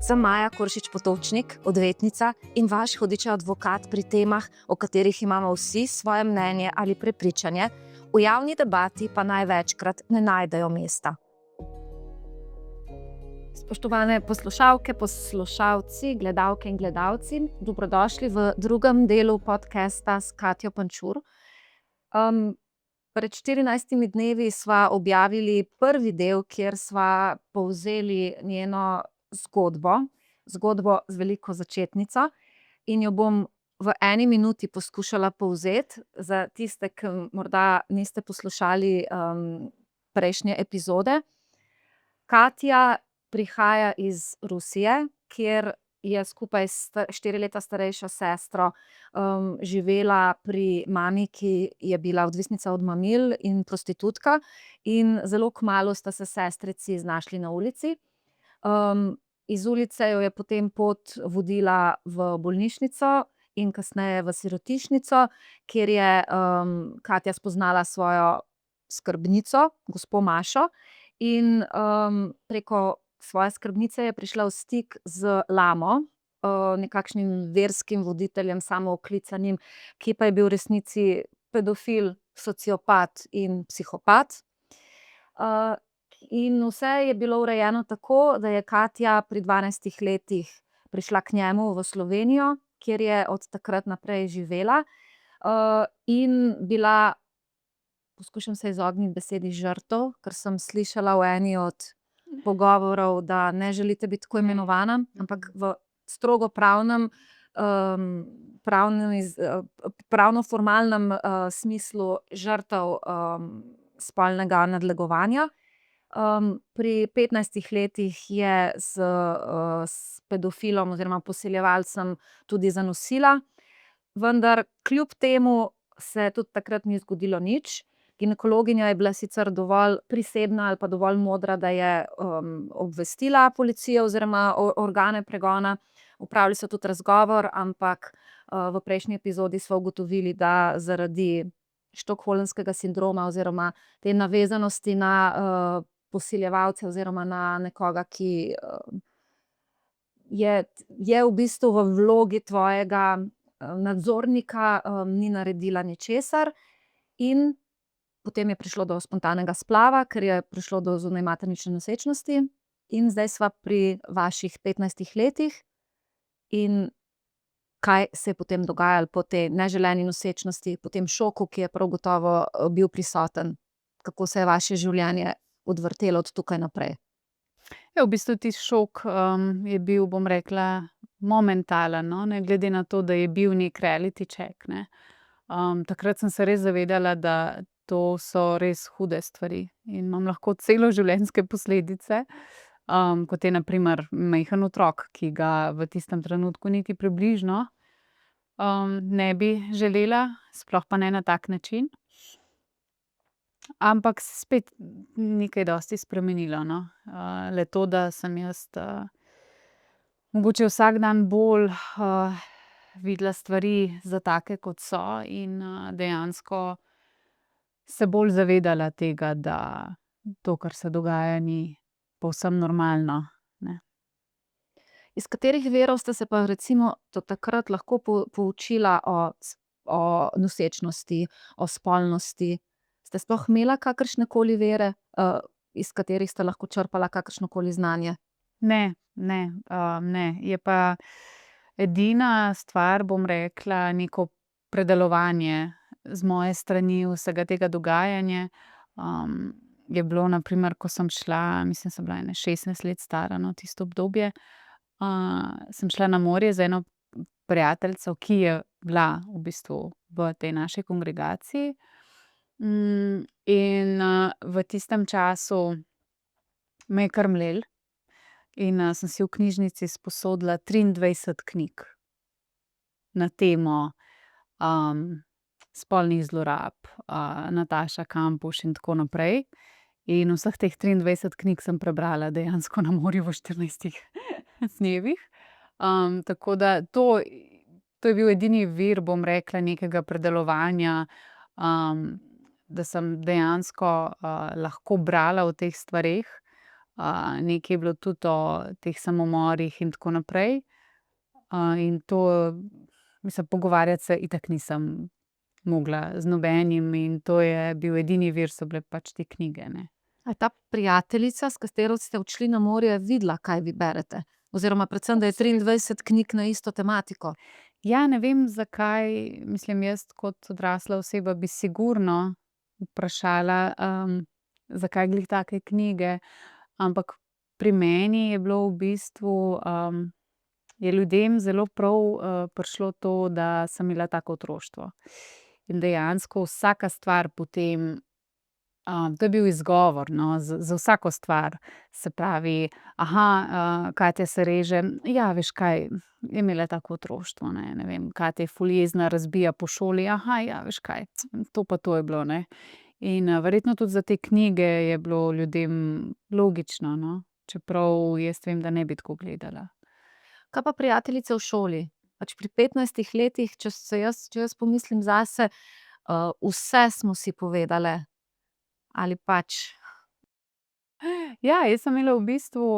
Sem Maja Koršič Potočnik, odvetnica in vaš hudič advokat pri temah, o katerih imamo vsi svoje mnenje ali prepričanje, v javni debati pa največkrat ne najdejo mesta. Spoštovane poslušalke, poslušalci, gledalke in gledalci, dobrodošli v drugem delu podcasta s Katjo Pančur. Pred 14 dnevi sva objavili prvi del, kjer sva povzeli njeno zgodbo z veliko začetnico, in jo bom v 1 minuti poskušala povzeti za tiste, ki morda niste poslušali prejšnje epizode. Katja prihaja iz Rusije, kjer je skupaj s 4 leta starejšo sestro živela pri mami, ki je bila odvisnica od mamil in prostitutka, in zelo kmalu sta se sestrici znašli na ulici. Iz ulice jo je potem pot vodila v bolnišnico in kasneje v sirotišnico, kjer je Katja spoznala svojo skrbnico, gospo Mašo, in preko svoje skrbnice je prišla v stik z lamo, nekakšnim verskim voditeljem, samooklicanim, ki pa je bil v resnici pedofil, sociopat in psihopat. In vse je bilo urejeno tako, da je Katja pri 12 letih prišla k njemu v Slovenijo, kjer je od takrat naprej živela, in bila, poskušam se izogniti besedi žrtev, ker sem slišala v eni od pogovorov, da ne želite biti tako imenovana, ampak v strogo pravno-formalnem smislu žrtev spolnega nadlegovanja. Pri 15 letih je s pedofilom oziroma posiljevalcem tudi zanosila, vendar kljub temu se tudi takrat ni zgodilo nič. Ginekologinja je bila sicer dovolj prisebna ali pa dovolj modra, da je obvestila policijo oziroma organe pregona. Opravili so tudi razgovor, ampak v prejšnji epizodi sva ugotovili, da zaradi stockholmskega sindroma oziroma te navezanosti na posiljevalce oziroma na nekoga, ki je v bistvu v vlogi tvojega nadzornika, ni naredila ničesar. In potem je prišlo do spontanega splava, ker je prišlo do zunajmaternične nosečnosti, in zdaj sva pri vaših 15 letih. In kaj se je potem dogajalo po tej neželeni nosečnosti, po tem šoku, ki je prav gotovo bil prisoten? Kako se je vaše življenje odvrtelo od tukaj naprej? Ja, v bistvu tisti šok je bil, bom rekla, momentalen, no, ne glede na to, da je bil neki reality check, ne. Takrat sem se res zavedala, da to so res hude stvari in imam lahko celoživljenjske posledice, kot je na primer majhen otrok, ki ga v tistem trenutku niti približno ne bi želela, sploh pa ne na tak način. Ampak se spet ni kaj dosti spremenilo, no. Le to, da sem jaz mogoče vsak dan bolj videla stvari za take, kot so, in dejansko se bolj zavedala tega, da to, kar se dogaja, ni povsem normalno, ne. Iz katerih virov ste se pa recimo do takrat lahko poučila o nosečnosti, o spolnosti? Ste sploh imela kakršnekoli vire, iz katerih ste lahko črpala kakršnokoli znanje? Ne, ne. Je pa edina stvar, bom rekla, neko predelovanje z moje strani vsega tega dogajanja. Je bilo na primer, ko sem šla, mislim, sem bila ene 16 let stara, no, tisto obdobje, sem šla na morje z eno prijateljico, ki je bila v bistvu v tej naši kongregaciji. In v tistem času me je kar mlelo in sem si v knjižnici sposodila 23 knjig na temo spolnih zlorab, Nataša Kampuš in tako naprej. In vseh teh 23 knjig sem prebrala dejansko na morju v 14 dnevih. Tako da to je bil edini vir, bom rekla, nekega predelovanja, da sem dejansko lahko brala o teh stvareh. nekaj je bilo tudi o teh samomorih in tako naprej. In to, mislim, pogovarjati se itak nisem mogla z nobenim in to je bil edini vir, so bile pač te knjige, ne. A je ta prijateljica, s katero ste odšli na morje, videla, kaj vi berete? Oziroma predvsem, da je 23 knjig na isto tematiko. Ja, ne vem, zakaj, mislim, jaz kot odrasla oseba bi sigurno vprašala, zakaj glih take knjige, ampak pri meni je bilo v bistvu, je ljudem zelo prav, prišlo to, da sem imela tako otroštvo. In dejansko vsaka stvar potem, to je bil izgovor, no, za vsako stvar. Se pravi, Katja se reže, ja, veš kaj, je imela tako otroštvo, ne vem, Katja je ful jezna, razbija po šoli, ja, veš kaj, to pa to je bilo, ne. In, verjetno tudi za te knjige je bilo ljudem logično, no, čeprav jaz vem, da ne bi tako gledala. Kaj pa prijateljice v šoli? Pač pri 15 letih, če jaz pomislim zase, vse smo si povedale. Ali pač. Ja, jaz sem imela v bistvu,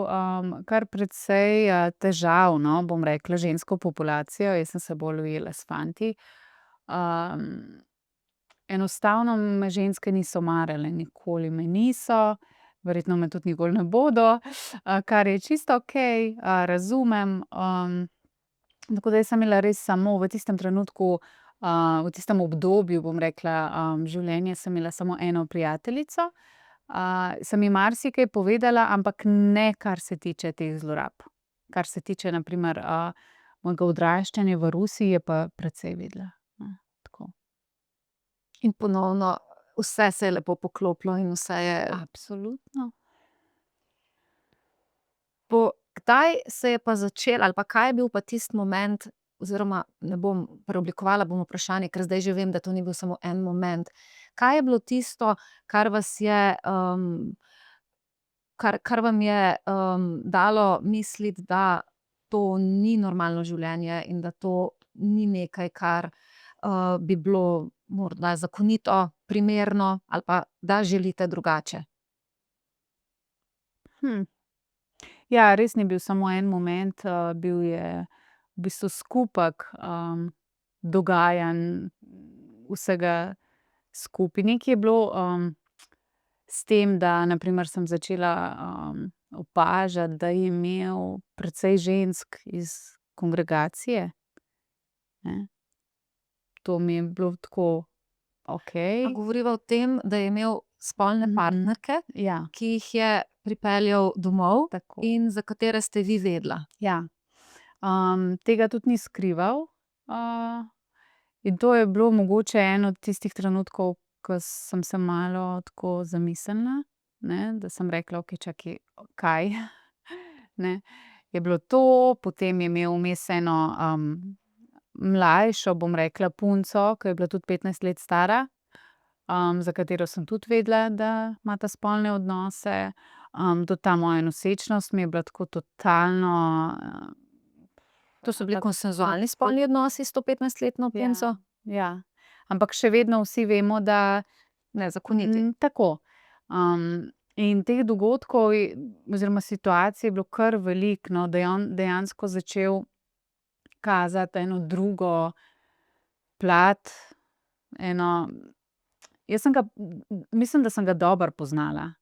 kar precej, težav, no, bom rekla, z žensko populacijo, jaz sem se bolj ujela s fanti. Enostavno me ženske niso marale, nikoli me niso, verjetno me tudi nikoli ne bodo, kar je čisto okej, razumem, tako da jaz sem imela res samo v tistem trenutku, v tistem obdobju, bom rekla, življenja sem imela samo eno prijateljico. Sem ji marsikaj povedala, ampak ne, kar se tiče teh zlorab. Kar se tiče na primer, mojega odraščanja v Rusiji, je pa precej vedela, ne, tako. In ponovno vse se je lepo poklopilo in vse je. Absolutno. Kdaj se je pa začelo ali pa kaj je bil pa tisti moment, oziroma ne bom preoblikovala bom vprašanje, ker zdaj že vem, da to ni bil samo en moment. Kaj je bilo tisto, kar vas je, kar vam je, dalo misliti, da to ni normalno življenje in da to ni nekaj, kar, bi bilo morda zakonito, primerno ali pa da želite drugače? Ja, res ni bil samo en moment, bil je v bistvu skupek, dogajanj, vsega skupaj. Nekaj je bilo, s tem, da na primer sem začela, opažati, da je imel precej žensk iz kongregacije, ne. To mi je bilo tako okej. A govoriva o tem, da je imel spolne partnerke, Ja, ki jih je pripeljal domov tako. in za katere ste vi vedela? Ja. Tega tudi ni skrival, in to je bilo mogoče en od tistih trenutkov, ko sem se malo tako zamislila, ne, da sem rekla: "Okej, čakaj, kaj?" Ne. Je bilo to, potem je imel vmes eno, mlajšo, bom rekla, punco, ke je bila tudi 15 let stara, za katero sem tudi vedela, da imata spolne odnose. Tudi ta moja nosečnost mi je bila tako totalno, To so bili konsenzualni spolni odnosi s to 15-letno punco? Ja. Ampak še vedno vsi vemo, da Nezakoniti. tako. In teh dogodkov oziroma situacij je bilo kar veliko, no, da je on dejansko začel kazati eno drugo plat, eno, jaz sem ga, mislim, da sem ga dobro poznala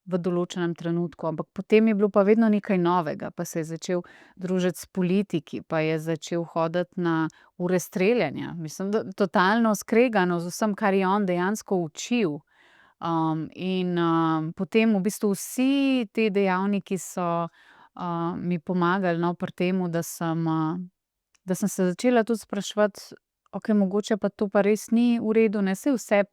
v določenem trenutku, ampak potem je bilo pa vedno nekaj novega, pa se je začel družiti s politiki, pa je začel hoditi na ure streljanja, mislim, da totalno skregano z vsem, kar je on dejansko učil. In, potem v bistvu vsi ti dejavniki so, mi pomagali, no, pri tem, da sem se začela tudi spraševati, okej, mogoče pa to pa res ni v redu, ne, saj vse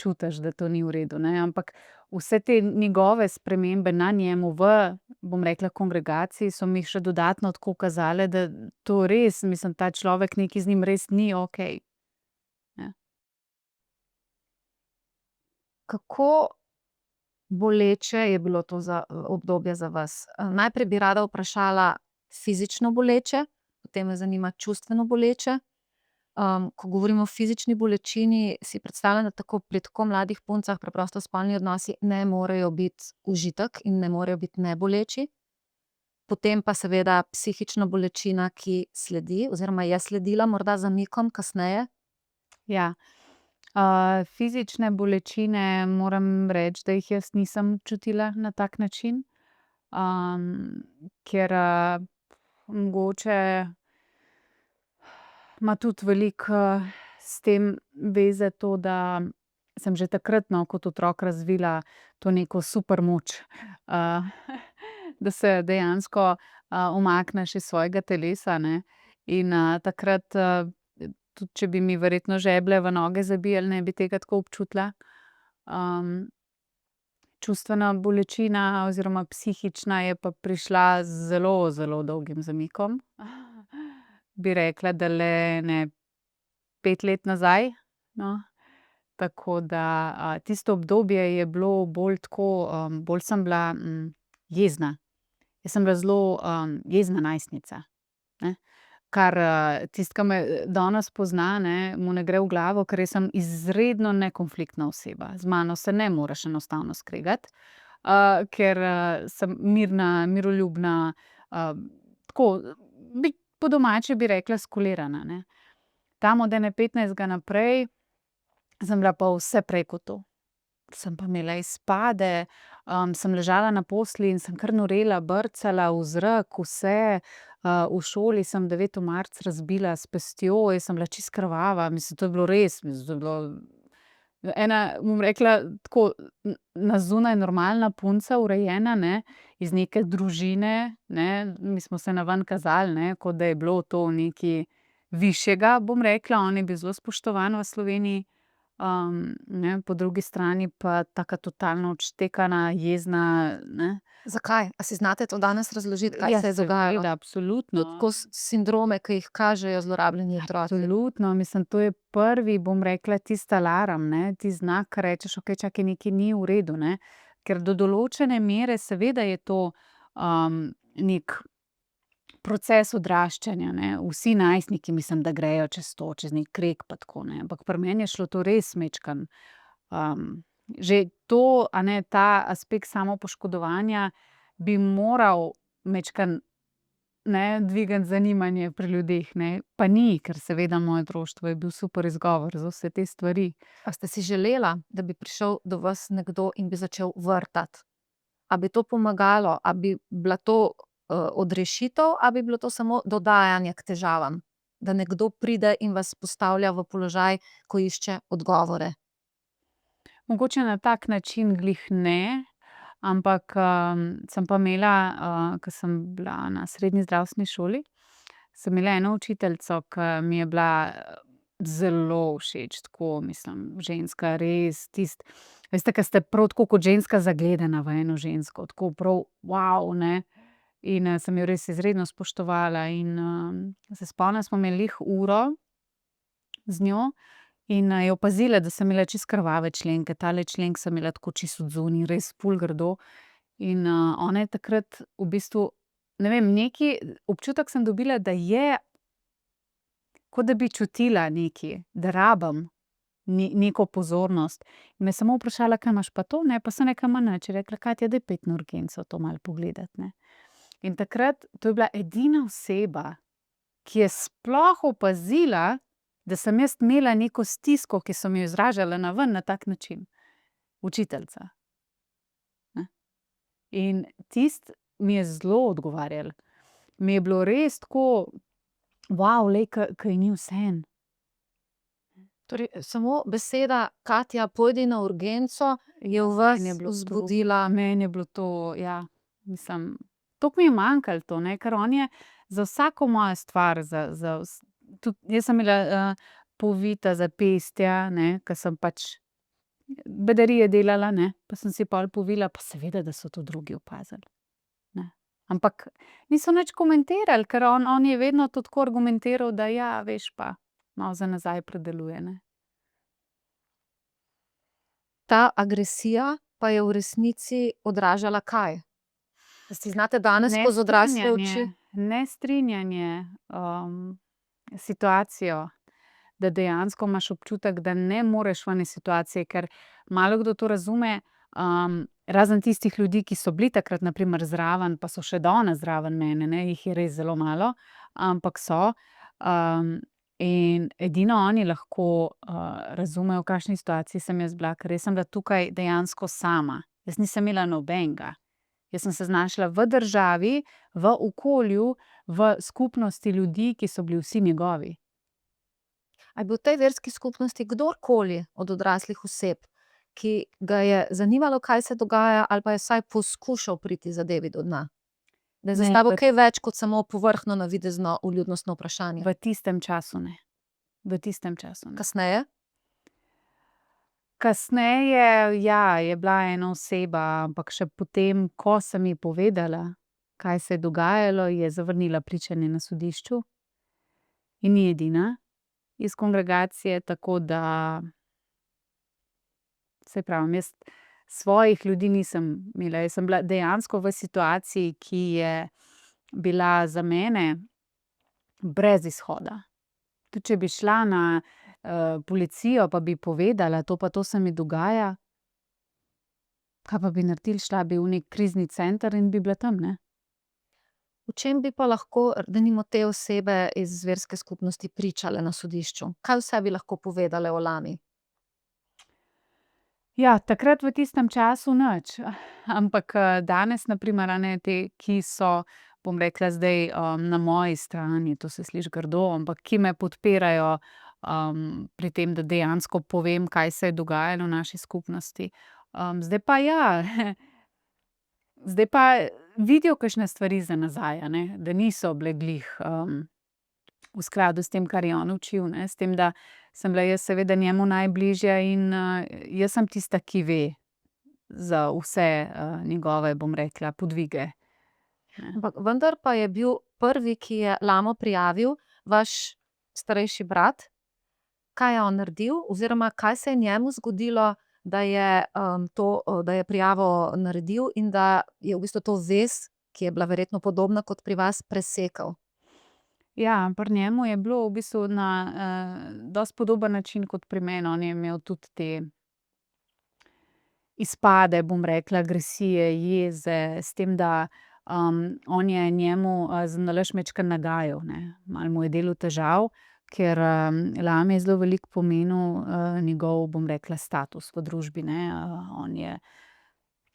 čutiš, da to ni v redu, ne, ampak vse te njegove spremembe na njemu v, bom rekla, kongregaciji so mi še dodatno tako kazale, da to res, mislim, ta človek, nekaj z njim res ni okej. Kako boleče je bilo to obdobje za vas? Najprej bi rada vprašala fizično boleče, potem me zanima čustveno boleče. Ko govorimo o fizični bolečini, si predstavljam, da tako pri tako mladih puncah preprosto spolni odnosi ne morejo biti užitek in ne morejo biti neboleči. Potem pa seveda psihična bolečina, ki sledi oziroma je sledila morda z zamikom kasneje. Ja. Fizične bolečine moram reči, da jih jaz nisem čutila na tak način, ker, mogoče ima tudi veliko, s tem veze to, da sem že takrat, no, kot otrok razvila to neko supermoč, da se dejansko, umakneš iz svojega telesa, ne, in, takrat, tudi če bi mi verjetno žeblje v noge zabijali, ne bi tega tako občutila. Čustvena bolečina oziroma psihična je pa prišla z zelo, zelo dolgim zamikom. Bi rekla, da le ene 5 let nazaj, no. Tako da, tisto obdobje je bilo bolj tako, bolj sem bila, jezna. Jaz sem bila zelo, jezna najstnica, ne. Kar, tisti, ke me danes pozna, ne, mu ne gre v glavo, ker jaz sem izredno nekonfliktna oseba. Z mano se ne moreš enostavno skregati, ker, sem mirna, miroljubna, tako, po domače bi rekla skolirana, ne. Tam od ene 15 naprej sem bila pa vse prej kot to. Sem pa imela izpade, sem ležala na postelji in sem kar norela, brcala v zrak, vse. V šoli sem 9. marec razbila s pestjo, jaz sem bila čisto krvava, mislim, to je bilo res, mislim, to je bilo ena, bom rekla, tako na zunaj normalna punca, urejena, ne, iz neke družine, ne, mi smo se naven kazali, ne, kot da je bilo to nekaj višjega, bom rekla, on je bil zelo spoštovan v Sloveniji. Ne, po drugi strani pa taka totalno odštekana, jezna, ne. Zakaj? A si znate to danes razložiti, kaj Ja, se je dogajalo? seveda, absolutno. Tako sindrome, ki jih kažejo zlorabljeni otroci. Absolutno, mislim, to je prvi, bom rekla, tisti alarm, ne, tisti znak, ke rečeš: "Okej, čakaj, nekaj ni v redu", ne. Ker do določene mere seveda je to, neki proces odraščanja, ne. Vsi najstniki mislim, da grejo čez to, čez neki kreg pa tako, ne, ampak pri meni je šlo to res majčkeno, že to, a ne, ta aspekt samopoškodovanja bi moral majčkeno, ne, dvigniti zanimanje pri ljudeh, ne, pa ni, ker seveda moje otroštvo je bil super izgovor za vse te stvari. A ste si želela, da bi prišel do vas nekdo in bi začel vrtati? A bi to pomagalo? A bi bila to, odrešitev, a bi bilo to samo dodajanje k težavam? Da nekdo pride in vas postavlja v položaj, ko išče odgovore? Mogoče na tak način glih ne, ampak, sem pa imela, ke sem bila na srednji zdravstveni šoli, sem imela eno učiteljico, ke mi je bila, zelo všeč, tako, mislim, ženska res tisto, veste, ke ste prav tako kot ženska zagledana v eno žensko, tako prav ne. In, sem jo res izredno spoštovala in, se spomnim, smo imeli glih uro z njo in, je opazila, da sem imela čisto krvave členke, tale členek sem imela tako čisto odzunaj, res ful grdo. In, ona je takrat v bistvu, ne vem, nekaj, občutek sem dobila, da je, kot da bi čutila nekaj, da rabim neko pozornost. In me samo vprašala: "Kaj imaš pa to?" Ne, pa sem rekla: "Ma nič." Je rekla: "Katja, daj pojdi na urgenco to malo pogledati, ne." In takrat, to je bila edina oseba, ki je sploh opazila, da sem jaz imela neko stisko, ki sem jo izražala naven na tak način. Učiteljica, ne. In tisto mi je zelo odgovarjalo. Mi je bilo res tako, glej, ke ji ni vseeno. Torej, samo beseda: "Katja, pojdi na urgenco," je v vas Meni je bilo to, vzbudila. meni je bilo to, ja, mislim, toliko mi je manjkalo to, ne, ker on je za vsako mojo stvar, tudi jaz sem imela, povita zapestja, ne, ke sem pač bedarije delala, ne, pa sem si pol povila, pa seveda, da so to drugi opazili, ne. Ampak niso nič komentirali, ker on je vedno to tako argumentiral, da ja, veš, pa malo za nazaj predeluje, ne. Ta agresija pa je v resnici odražala kaj? Si znate danes skozi odrasle oči? Nestrinjanje, s situacijo. da dejansko imaš občutek, da ne moreš v eni situaciji, ker malo kdo to razume, razen tistih ljudi, ki so bili takrat na primer zraven, pa so še danes zraven mene, ne, jih je res zelo malo, ampak so. In edino oni lahko, razumejo, v kakšni situaciji sem jaz bila, ker jaz sem bila tukaj dejansko sama. Jaz nisem imela nobenega. Jaz sem se znašla v državi, v okolju, v skupnosti ljudi, ki so bili vsi njegovi. A je bil v tej verski skupnosti kdorkoli od odraslih oseb, ki ga je zanimalo, kaj se dogaja, ali pa je vsaj poskušal priti zadevi do dna? Da je za Ne, tabo kaj več kot samo povrhno navidezno vljudnostno vprašanje. v tistem času ne. V tistem času ne. Kasneje? Kasneje, ja, je bila ena oseba, ampak še potem, ko sem ji povedala, kaj se je dogajalo, je zavrnila pričanje na sodišču. In ni edina iz kongregacije, tako da saj pravim, jaz svojih ljudi nisem imela. Jaz sem bila dejansko v situaciji, ki je bila za mene brez izhoda. Tudi če bi šla na, policijo pa bi povedala, to pa to se mi dogaja, kaj pa bi naredili? Šla bi v neki krizni center in bi bila tam, ne. V čem bi pa lahko, denimo, te osebe iz verske skupnosti pričale na sodišču? Kaj vse bi lahko povedale o Lami? Ja, takrat v tistem času nič. Ampak, danes na primer, a ne, te, ki so, bom rekla zdaj, na moji strani, to se sliši grdo, ampak ki me podpirajo, pri tem, da dejansko povem, kaj se je dogajalo v naši skupnosti. Zdaj pa ja, zdaj pa vidijo kakšne stvari za nazaj, a ne, da niso bile glih, v skladu s tem, kar je on učil, ne, s tem, da sem bila jaz seveda njemu najbližja in, jaz sem tista, ki ve za vse, njegove, bom rekla, podvige. Ampak vendar pa je bil prvi, ki je Lamo prijavil, vaš starejši brat. Kaj je on naredil oziroma kaj se je njemu zgodilo, da je, da je prijavo naredil in da je v bistvu to vez, ki je bila verjetno podobna kot pri vas, presekal? Ja, pri njemu je bilo v bistvu na, dosti podoben način kot pri meni. On je imel tudi te izpade, bom rekla, agresije, jeze, s tem, da, on je njemu, zanalašč majčkeno nagajal, ne. Malo mu je delal težav, ker, Lami je zelo veliko pomenil, njegov, bom rekla, status v družbi, ne. On je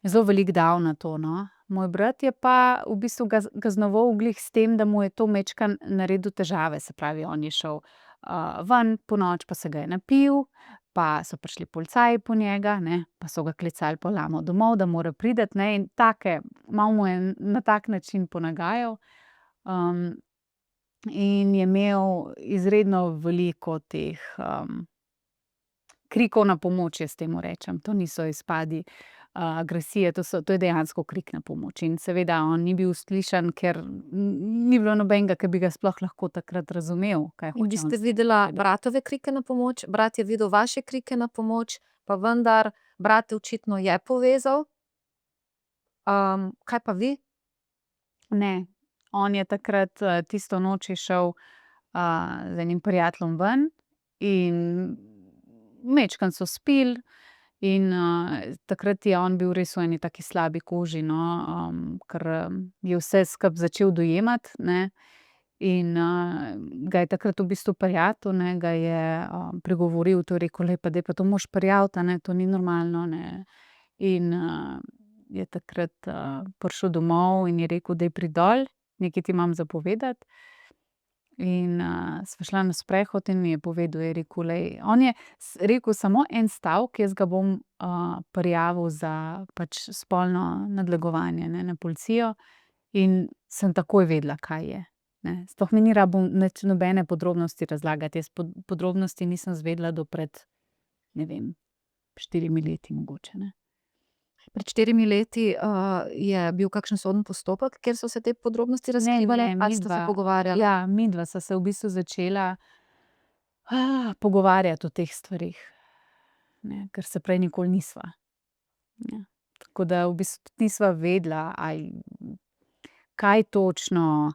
zelo veliko dal na to, no. Moj brat je pa v bistvu kaznoval glih s tem, da mu je to majčkeno naredil težave. Se pravi, on je šel, ven ponoči, pa se ga je napil, pa so prišli policaji po njega, ne, pa so ga klicali pol Lamo domov, da mora priti, ne, in take, malo mu je na tak način ponagajal. In je imel izredno veliko teh, krikov na pomoč, jaz temu rečem. To niso izpadi, agresije, to je dejansko krik na pomoč. In seveda on ni bil slišan, ker ni bilo nobenega, ki bi ga sploh lahko takrat razumel, kaj In vi hoče on ste videla bratove krike na pomoč, brat je videl vaše krike na pomoč, pa vendar brat te očitno je povezal. Kaj pa vi? Ne. On je takrat, tisto noč je šel, z enim prijateljem ven in majčkeno so spili in, takrat je on bil res v eni taki slabi koži, no, ker, je vse skupaj začel dojemati, ne. In, ga je takrat v bistvu prijatelj, ne, ga je, pregovoril, to je rekel: "Glej, pa daj pa to moraš prijaviti, a ne, to ni normalno, ne." In, je takrat, prišel domov in je rekel: "Daj pridi dol, nekaj ti imam za povedati." In, sva šla na sprehod in mi je povedal, je rekel: "Glej," on je rekel samo en stavek: "Jaz ga bom, prijavil za pač spolno nadlegovanje, ne, na policijo." In sem takoj vedela, kaj je, ne. Sploh mi ni rabil nič, nobene podrobnosti razlagati. Jaz podrobnosti nisem izvedela do pred, ne vem, 4 leti mogoče, ne. Pred 4 leti, je bil kakšen sodni postopek, kjer so se te podrobnosti razkrivale, Ne, ali ste se midva. pogovarjala? Ja, midva sva se v bistvu začela, pogovarjati o teh stvareh, ne, ker se prej nikoli nisva. Ja. Tako da v bistvu tudi nisva vedela, kaj točno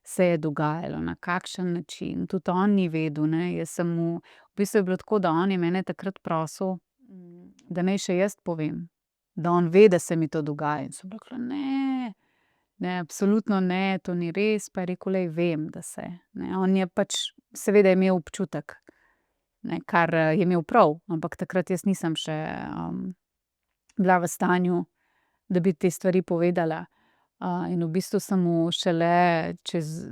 se je dogajalo, na kakšen način. Tudi on ni vedel, ne. Jaz sem mu v bistvu je bilo tako, da on je mene takrat prosil, da naj še jaz povem, da on ve, da se mi to dogaja. In sem rekla: "Ne, ne, absolutno ne, to ni res." Pa je rekel: "Glej, vem, da se." Ne, on je pač seveda imel občutek, ne, kar, je imel prav, ampak takrat jaz nisem še, bila v stanju, da bi te stvari povedala. In v bistvu sem mu šele čez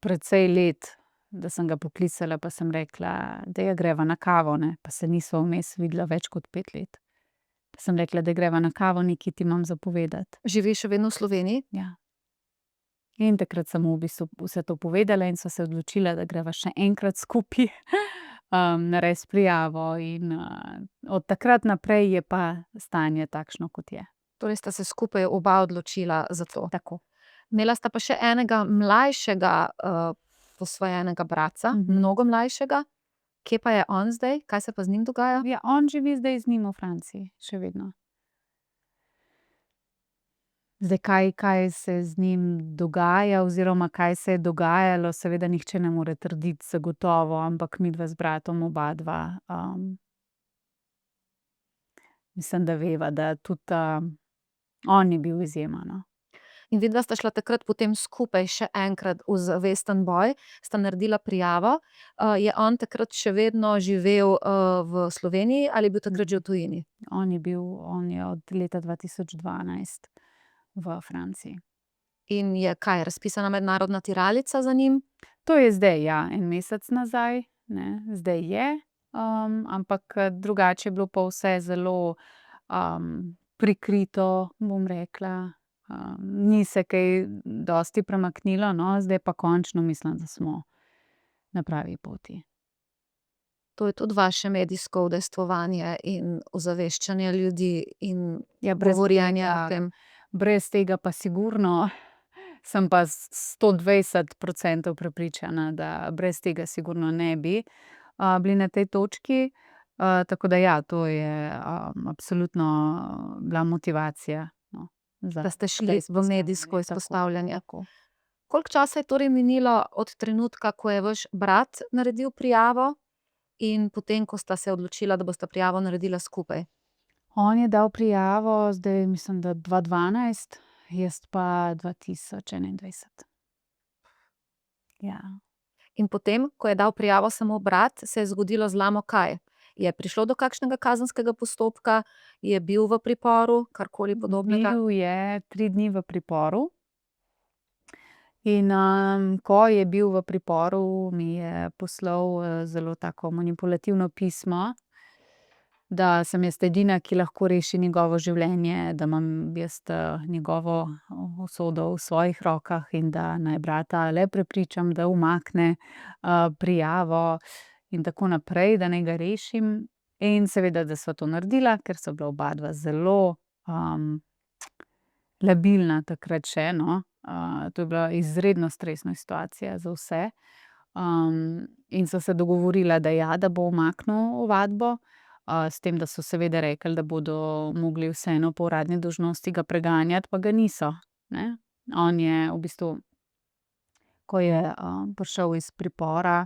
precej let, da sem ga poklicala, pa sem rekla: "Daj, greva na kavo, ne." Pa se nisva vmes videla več kot 5 let. Pa sem rekla: "Daj, greva na kavo, nekaj ti imam za povedati." Živi še vedno v Sloveniji? Ja. In takrat sem mu v bistvu vse to povedala in sva se odločila, da greva še enkrat skupaj, narediti prijavo in, od takrat naprej je pa stanje takšno, kot je. Torej sta se skupaj oba odločila za to. Tako. Imela sta pa še enega mlajšega, posvojenega bratca, mnogo mlajšega. Kje pa je on zdaj? Kaj se pa z njim dogaja? Ja, on živi zdaj z njim v Franciji, še vedno. Zdaj, kaj se z njim dogaja oziroma kaj se je dogajalo, seveda nihče ne more trditi zagotovo, ampak midva z bratom obadva, mislim, da veva, da tudi, on je bil izjema, no. In vidva sta šla takrat potem skupaj še enkrat v zavesten boj, sta naredila prijavo. Je on takrat še vedno živel, v Sloveniji ali je bil takrat že v tujini? On je od leta 2012 v Franciji. In je kaj, razpisana mednarodna tiralica za njim? To je zdaj, ja, en mesec nazaj, ne, zdaj je, ampak, drugače je bilo pa vse zelo, prikrito, bom rekla. Ni se kaj dosti premaknilo, no, zdaj pa končno mislim, da smo na pravi poti. To je tudi vaše medijsko udejstvovanje in ozaveščanje ljudi in Ja, brez govorjenje o tega, tem. brez tega pa sigurno, sem pa 120% prepričana, da brez tega sigurno ne bi, bili na tej točki. Tako da ja, to je, absolutno bila motivacija, no, Da ste šli v medijsko izpostavljanje. Tako. Koliko časa je torej minilo od trenutka, ko je vaš brat naredil prijavo, in potem, ko sta se odločila, da bosta prijavo naredila skupaj? On je dal prijavo zdaj, mislim, da 2012, jaz pa 2021. Ja. In potem, ko je dal prijavo samo brat, se je zgodilo zlamo kaj? Je prišlo do kakšnega kazenskega postopka? Je bil v priporu? Karkoli podobnega? Bil je 3 dni v priporu. In, ko je bil v priporu, mi je poslal, zelo tako manipulativno pismo, da sem jaz edina, ki lahko reši njegovo življenje, da imam jaz, njegovo usodo v svojih rokah in da naj brata le prepričam, da umakne, prijavo in tako naprej, da naj ga rešim. In seveda, da sva to naredila, ker sva bila obadva zelo, labilna takrat še, no. To je bila izredno stresna situacija za vse. In sva se dogovorila, da ja, da bo umaknil ovadbo, s tem, da so seveda rekli, da bodo mogli vseeno po uradni dolžnosti ga preganjati, pa ga niso, ne. On je v bistvu, ko je, prišel iz pripora,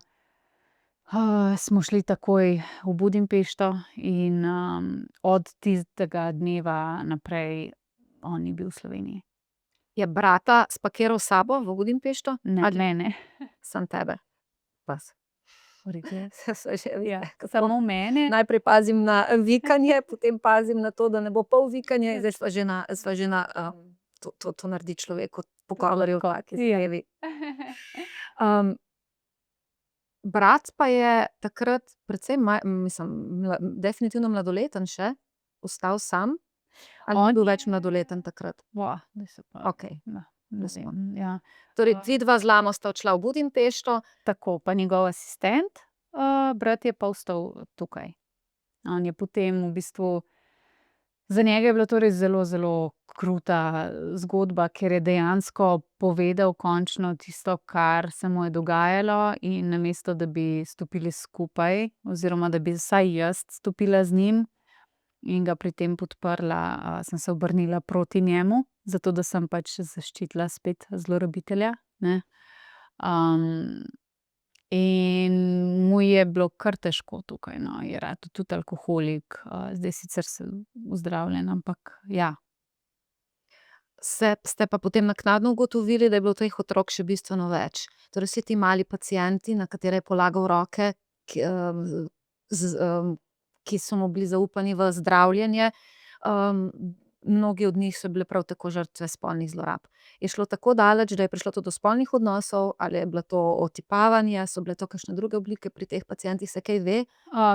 smo šli takoj v Budimpešto in, od tistega dneva naprej on ni bil v Sloveniji. Je brata spakiral s sabo v Budimpešto? Ne, ne. Samo tebe? Vas. Ja, samo mene. Najprej pazim na vikanje, potem pazim na to, da ne bo pol vikanja, in zdaj sva že na, to naredi človek v pogovorju v taki zadevi. Brat pa je takrat precej mislim, definitivno mladoleten še, ostal sam? Ali je bil več mladoleten takrat? Zdaj se pa, Okej. ne vem, ja. Torej vidva z Lamo sta odšla v Budimpešto. Tako, pa njegov asistent, brat je pa ostal tukaj. On je potem v bistvu, za njega je bila to res zelo, zelo kruta zgodba, ker je dejansko povedal končno tisto, kar se mu je dogajalo, in namesto da bi stopili skupaj oziroma da bi vsaj jaz stopila z njim in ga pri tem podprla, sem se obrnila proti njemu, zato da sem pač zaščitila spet zlorabitelja, ne. Um, in mu je bilo kar težko tukaj, no, je ratal tudi alkoholik, zdaj sicer se ozdravljen, ampak ja. Ste pa potem naknadno ugotovili, da je bilo teh otrok še bistveno več. Torej vsi ti mali pacienti, na katere je polagal roke, ki, ki so mu bili zaupani v zdravljenje, mnogi od njih so bile prav tako žrtve spolnih zlorab. Je šlo tako daleč, da je prišlo tudi do spolnih odnosov, ali je bilo to otipavanje, so bile to kakšne druge oblike pri teh pacientih, se kaj ve?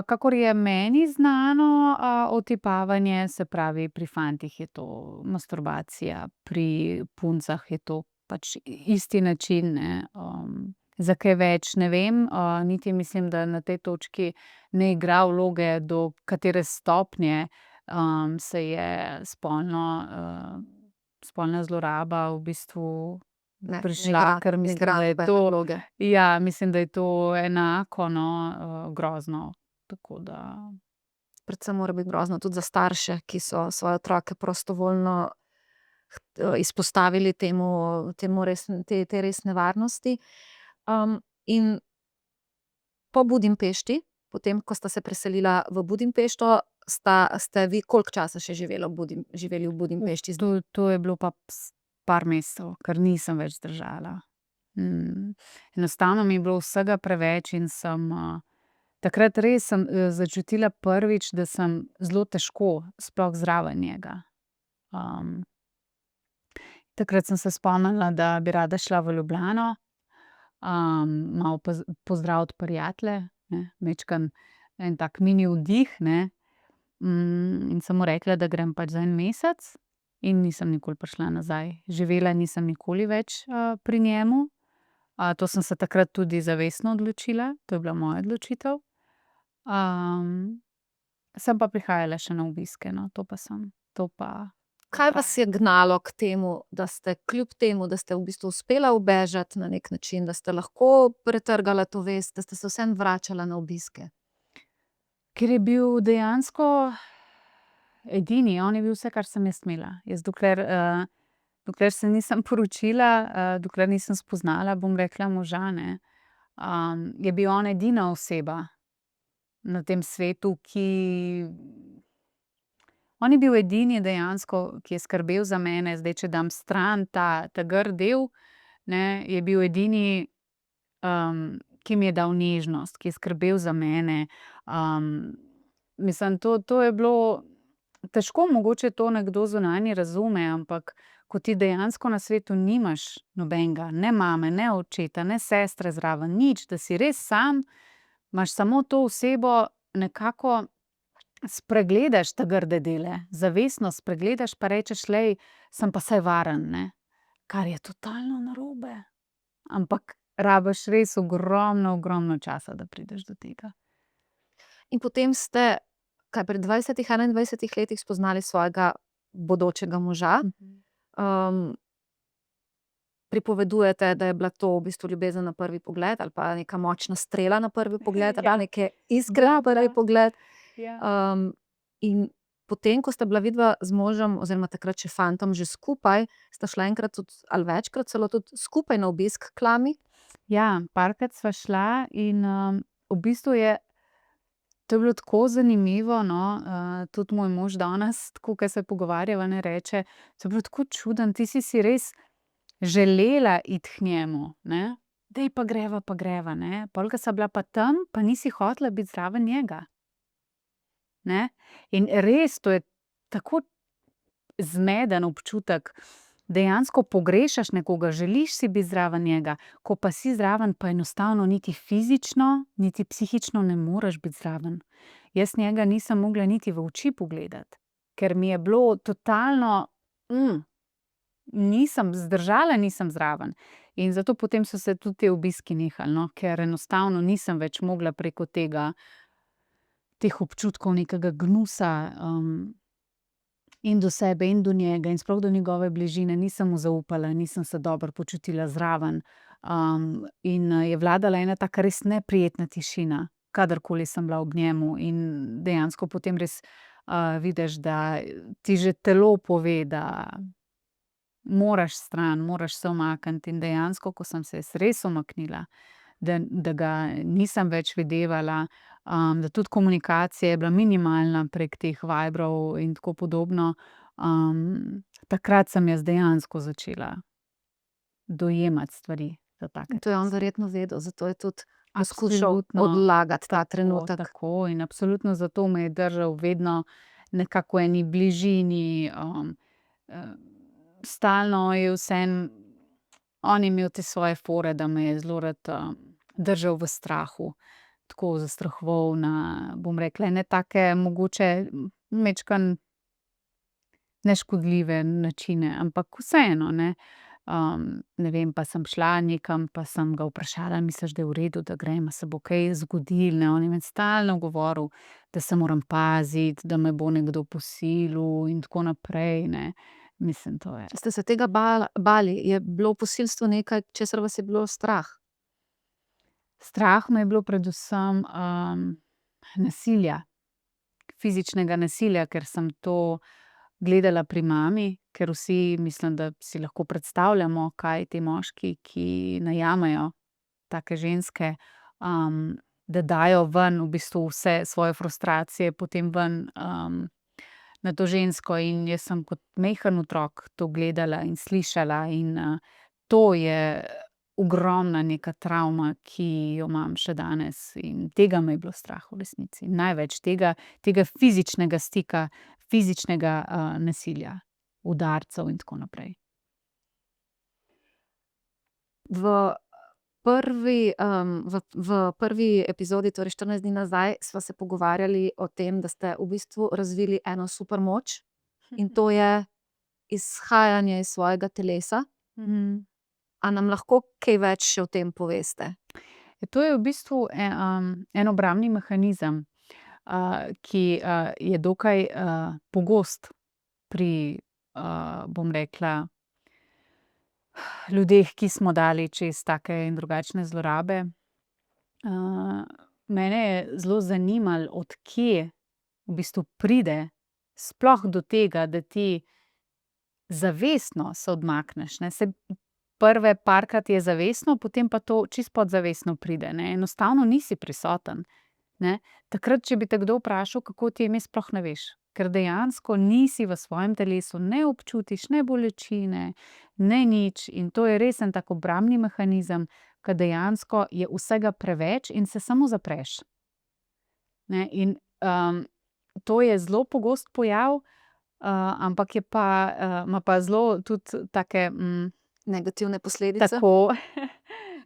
Kakor je meni znano, otipavanje, se pravi, pri fantih je to masturbacija, pri puncah je to pač isti način, ne. Za kaj več ne vem, niti mislim, da na tej točki ne igra vloge, do katere stopnje, se je spolna zloraba v bistvu Ne prišla, igra, ker ne mislim, igra da je nobene to, vloge. ja, mislim, da je to enako, no, grozno. Tako da Predvsem mora biti grozno tudi za starše, ki so svoje otroke prostovoljno izpostavili temu tej res nevarnosti. In po Budimpešti, potem ko sta se preselila v Budimpešto, ste vi koliko časa še živeli v Budimpešti? to je bilo pa par mesecev, ker nisem več zdržala. Enostavno mi je bilo vsega preveč in sem, takrat res sem, začutila prvič, da sem zelo težko sploh zraven njega. Takrat sem se spomnila, da bi rada šla v Ljubljano, malo pozdraviti prijatelje, ne, majčkeno en tak mini oddih, ne. In sem mu rekla, da grem pač za en mesec, in nisem nikoli prišla nazaj. Živela nisem nikoli več, pri njemu. To sem se takrat tudi zavestno odločila, to je bila moja odločitev. Sem pa prihajala še na obiske, no, to pa sem. To pa. Kaj vas je gnalo k temu, da ste kljub temu, da ste v bistvu uspela ubežati na neki način, da ste lahko pretrgala to vest, da ste se vseeno vračala na obiske? Ker je bil dejansko edini, on je bil vse, kar sem jaz imela. Jaz dokler se nisem poročila, dokler nisem spoznala, bom rekla, moža, ne, je bil on edina oseba na tem svetu, on je bil edini dejansko, ki je skrbel za mene. Zdaj, če dam stran ta grd del, ne, je bil edini, ki mi je dal nežnost, ki je skrbel za mene. Mislim, to je bilo težko, mogoče to nekdo zunanji razume, ampak ko ti dejansko na svetu nimaš nobenega, ne mame, ne očeta, ne sestre zraven, nič, da si res sam, imaš samo to osebo, nekako spregledaš ta grde dele, zavestno spregledaš pa rečeš: "Glej, sem pa saj varen, ne." Kar je totalno narobe. Ampak rabiš res ogromno, ogromno časa, da prideš do tega. In potem ste, kaj pri 20, 21 letih spoznali svojega bodočega moža. Pripovedujete, da je bila to v bistvu ljubezen na prvi pogled ali pa neka močna strela na prvi pogled ali pa neke iskre na prvi pogled. In potem, ko sta bila vidva z možem oziroma takrat še fantom že skupaj, sta šla enkrat tudi ali večkrat celo tudi skupaj na obisk k Lami. Ja, parkrat sva šla in, v bistvu to je bilo tako zanimivo, no, tudi moj mož danes, tako ke se pogovarjava, ne, reče: "To je bilo tako čudno, ti si res želela iti k njemu, ne. Daj pa greva, ne." Pol ko sva bila pa tam, pa nisi hotela biti zraven njega. Ne. In res, to je tako zmeden občutek. Dejansko pogrešaš nekoga, želiš si biti zraven njega, ko pa si zraven, pa enostavno niti fizično niti psihično ne moreš biti zraven. Jaz njega nisem mogla niti v oči pogledati, ker mi je bilo totalno, zdržala nisem zraven. In zato potem so se tudi ti obiski nehali, no, ker enostavno nisem več mogla preko teh občutkov nekega gnusa, in do sebe in do njega in sploh do njegove bližine, nisem mu zaupala, nisem se dobro počutila zraven. In, je vladala ena taka res neprijetna tišina, kadarkoli sem bila ob njemu, in dejansko potem res, vidiš, da ti že telo pove, moraš stran, moraš se umakniti. In dejansko, ko sem se jaz res umaknila, da ga nisem več videvala, da tudi komunikacija je bila minimalna prek teh Viberov in tako podobno, takrat sem jaz dejansko začela dojemati stvari za take. To je on verjetno vedel, zato je tudi poskušal Absolutno. odlagati ta Tako, trenutek. tako in absolutno zato me je držal vedno nekako v eni bližini, stalno je vseeno, on je imel te svoje fore, da me je zelo rad, držal v strahu. Tako zastrahoval na, bom rekla, ene take mogoče majčkeno neškodljive načine, ampak vseeno, ne. Ne vem, pa sem šla nekam, pa sem ga vprašala: "Misliš, da je v redu, da grem, a se bo kaj zgodilo, ne?" On je meni stalno govoril, da se moram paziti, da me bo nekdo posilil in tako naprej, ne. Mislim, to je. Ste se tega bali? Je bilo posilstvo nekaj, česar vas je bilo strah? Strah me je bilo predvsem, nasilja, fizičnega nasilja, ker sem to gledala pri mami, ker vsi, mislim, da si lahko predstavljamo, kaj ti moški, ki najamejo take ženske, da dajo ven v bistvu vse svoje frustracije potem ven, na to žensko. In jaz sem kot majhen otrok to gledala in slišala in, to je ogromna neka travma, ki jo imam še danes, in tega me je bilo strah v resnici. Največ tega fizičnega stika, fizičnega, nasilja, udarcev in tako naprej. V prvi epizodi, torej 14 dni nazaj, sva se pogovarjali o tem, da ste v bistvu razvili eno supermoč, in to je izhajanje iz svojega telesa. A nam lahko kaj več še o tem poveste? To je v bistvu en obrambni mehanizem, ki, je dokaj, pogost pri, bom rekla, ljudeh, ki smo dali čez take in drugačne zlorabe. Mene je zelo zanimalo, od kje v bistvu pride sploh do tega, da ti zavestno se odmakneš, ne. Saj prve parkrat je zavestno, potem pa to čisto podzavestno pride, ne. Enostavno nisi prisoten, ne. Takrat, če bi te kdo vprašal, kako ti je ime, sploh ne veš. Ker dejansko nisi v svojem telesu, ne občutiš ne bolečine ne nič, in to je res en tak obrambni mehanizem, ke dejansko je vsega preveč in se samo zapreš. Ne, in, to je zelo pogost pojav, ampak je pa, ima pa zelo tudi take, Negativne posledice? tako,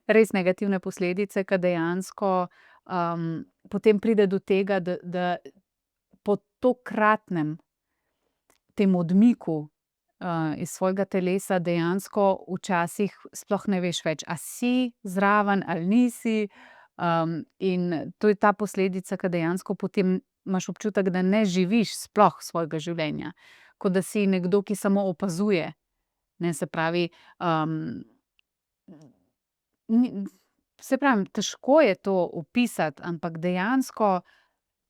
res negativne posledice, ke dejansko, potem pride do tega, da po tokratnem tem odmiku, iz svojega telesa dejansko včasih sploh ne veš več, a si zraven ali nisi. In to je ta posledica, ke dejansko potem imaš občutek, da ne živiš sploh svojega življenja. Kot da si nekdo, ki samo opazuje. Ne, se pravi, saj pravim, težko je to opisati, ampak dejansko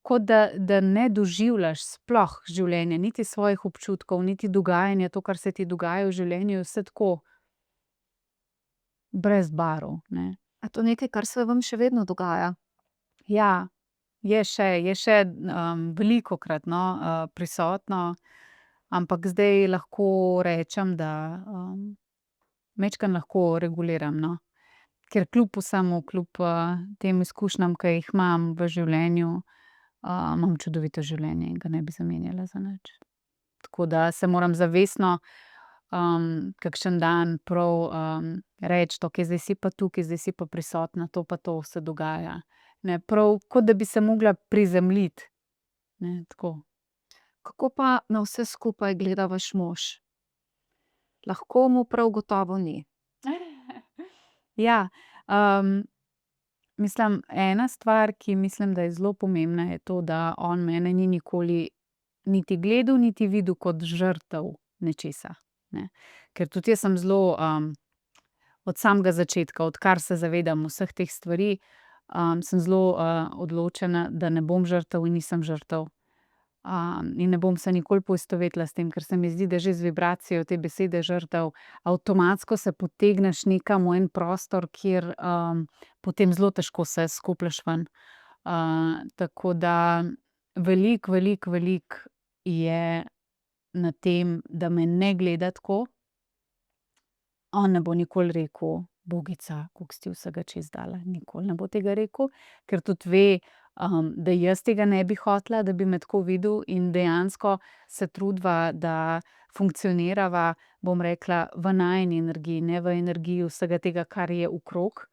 kot da ne doživljaš sploh življenja, niti svojih občutkov, niti dogajanja, to, kar se ti dogaja v življenju, je vse tako brez barv, ne. A je to nekaj, kar se vam še vedno dogaja? Ja, je še, velikokrat, no, prisotno, ampak zdaj lahko rečem, da, majčkeno lahko reguliram, no. Ker kljub vsemu, kljub, tem izkušnjam, ke jih imam v življenju, imam čudovito življenje in ga ne bi zamenjala za nič. Tako da se moram zavestno, kakšen dan prav, reči: "Okej, zdaj si pa tukaj, zdaj si pa prisotna, to pa to se dogaja." Ne, prav kot da bi se mogla prizemljiti. Ne, tako. Kako pa na vse skupaj gleda vaš mož? Lahko mu prav gotovo ni. Ja, mislim, ena stvar, ki mislim, da je zelo pomembna, je to, da on mene ni nikoli niti gledal niti videl kot žrtev nečesa, ne. Ker tudi jaz sem zelo, od samega začetka, odkar se zavedam vseh teh stvari, sem zelo, odločena, da ne bom žrtev in nisem žrtev. in ne bom se nikoli poistovetila s tem, ker se mi zdi, da že z vibracijo te besede žrtev avtomatsko se potegneš nekam v en prostor, kjer, potem zelo težko se skoplješ ven. Tako da veliko, veliko, veliko je na tem, da me ne gleda tako. On ne bo nikoli rekel: "Ubogica, koliko si ti vsega čez dala." Nikoli ne bo tega rekel, ker tudi ve, da jaz tega ne bi hotela, da bi me tako videl, in dejansko se trudiva, da funkcionirava, bom rekla, v najini energiji, ne v energiji vsega tega, kar je okrog.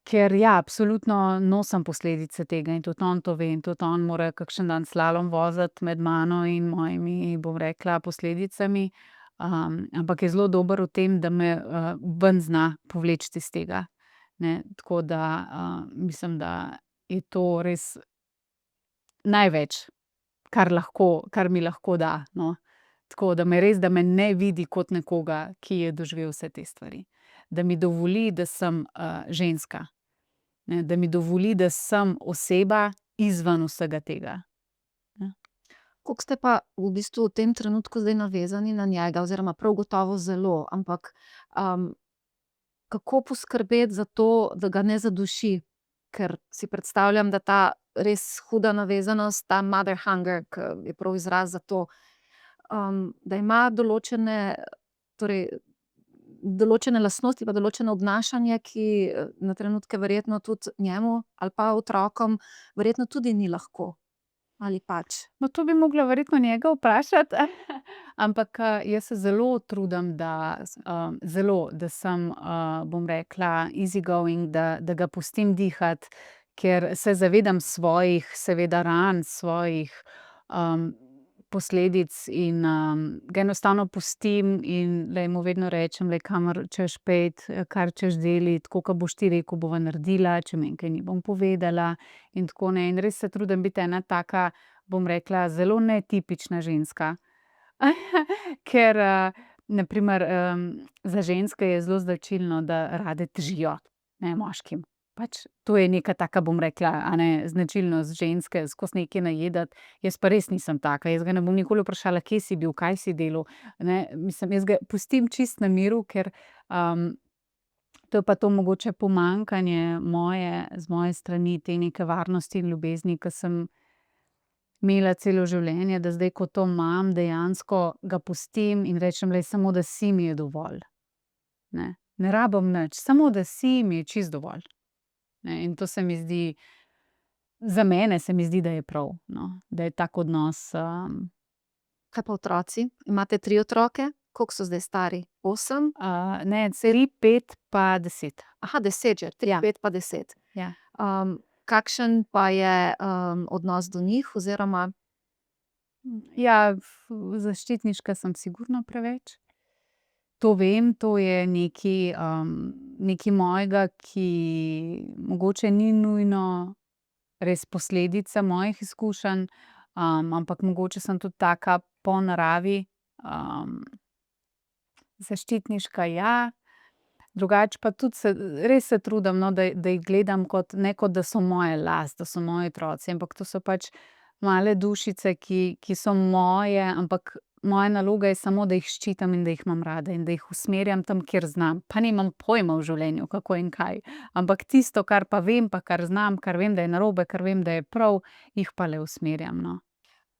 Ker ja, absolutno nosim posledice tega in tudi on to ve in tudi on mora kakšen dan slalom voziti med mano in mojimi, bom rekla, posledicami. Ampak je zelo dober v tem, da me, ven zna povleči iz tega, ne. Tako da, mislim, da je to res največ, kar mi lahko da, no. Tako da da me ne vidi kot nekoga, ki je doživel vse te stvari. Da mi dovoli, da sem, ženska, ne, da mi dovoli, da sem oseba izven vsega tega, ne. Koliko ste pa v bistvu v tem trenutku zdaj navezani na njega, oziroma prav gotovo zelo, ampak, kako poskrbeti za to, da ga ne zaduši? Ker si predstavljam, da ta res huda navezanost, ta mother hunger, ke je prav izraz za to, da ima določene, torej določene lastnosti pa določeno obnašanje, ki, na trenutke verjetno tudi njemu ali pa otrokom verjetno tudi ni lahko. Ali pač? No, to bi mogla verjetno njega vprašati, ampak, jaz se zelo trudim, da sem, bom rekla, easy going, da ga pustim dihati, ker se zavedam svojih, seveda, ran, svojih, posledic in, ga enostavno pustim in glej, mu vedno rečem: "Glej, kamor hočeš pojdi, kar hočeš delati, tako ke boš ti rekel, bova naredila, če meni kaj ni, bom povedala." In tako, ne, in res se trudim biti ena taka, bom rekla, zelo netipična ženska. Ker, na primer, za ženske je zelo značilno, da rade težijo, ne, moškim. Pač to je neka taka, bom rekla, a ne, značilnost ženske, skozi nekaj najedati. Jaz pa res nisem taka, jaz ga ne bom nikoli vprašala: "Kje si bil, kaj si delal?" Ne, mislim, jaz ga pustim čisto na miru, ker, to je pa to mogoče pomanjkanje z moje strani, te neke varnosti in ljubezni, ke sem imela celo življenje, da zdaj, ko to imam, dejansko ga pustim in rečem: "Glej, samo da si, mi je dovolj." Ne. Ne rabim nič, samo da si, mi je čisto dovolj. Ne, in to se mi zdi, za mene se mi zdi, da je prav, no, da je tak odnos, Kaj pa otroci? Imate 3 otroke. Koliko so zdaj stari? 8? Ne, 3, 5 pa 10. 10 že. 3, Ja. 5 pa 10. Ja. Kakšen pa je, odnos do njih oziroma? Ja, zaščitniška sem sigurno preveč. To vem, to je nekaj, nekaj mojega, ki mogoče ni nujno res posledica mojih izkušenj, ampak mogoče sem tudi taka po naravi, zaščitniška, ja. Drugače pa tudi res se trudim, no, da jih gledam kot, ne kot da so moja last, da so moji otroci, ampak to so pač male dušice, ki so moje, ampak moja naloga je samo, da jih ščitim in da jih imam rada in da jih usmerjam tam, kjer znam. Pa nimam pojma v življenju, kako in kaj. Ampak tisto, kar pa vem, pa kar znam, kar vem, da je narobe, kar vem, da je prav, jih pa le usmerjam, no.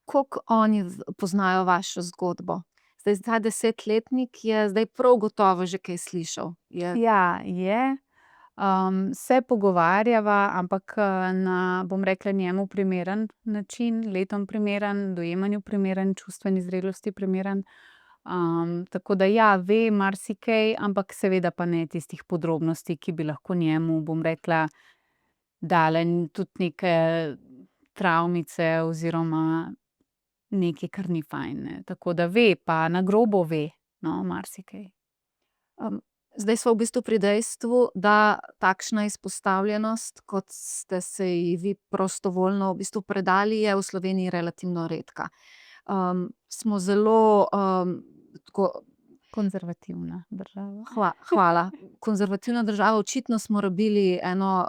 Koliko oni poznajo vašo zgodbo? Zdaj ta 10-letnik je zdaj prav gotovo že kaj slišal. Ja, je. Se pogovarjava, ampak, na, bom rekla, njemu primeren način, letom primeren, dojemanju primeren, čustveni zrelosti primeren. Tako da ja, ve marsikaj, ampak seveda pa ne tistih podrobnosti, ki bi lahko njemu, bom rekla, dale tudi neke travmice oziroma nekaj, kar ni fajn, ne. Tako da ve, pa na grobo ve, no, marsikaj. Zdaj sva v bistvu pri dejstvu, da takšna izpostavljenost, kot ste se ji vi prostovoljno v bistvu predali, je v Sloveniji relativno redka. Smo zelo, tako. Konzervativna država. Hvala. Konzervativna država, očitno smo rabili eno,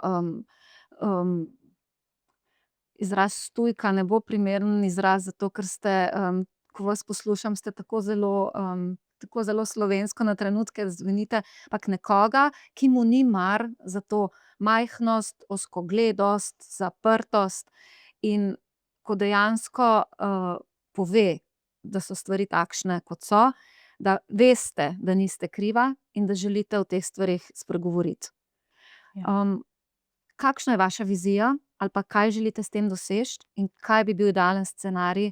izraz tujka ne bo primeren izraz, zato ker ste, ko vas poslušam, ste tako zelo slovensko na trenutke zvenite, ampak nekoga, ki mu ni mar za to majhnost, ozkogledost, zaprtost, in ko dejansko, pove, da so stvari takšne, kot so, da veste, da niste kriva in da želite o teh stvareh spregovoriti. Ja. Kakšna je vaša vizija ali pa kaj želite s tem doseči in kaj bi bil idealen scenarij?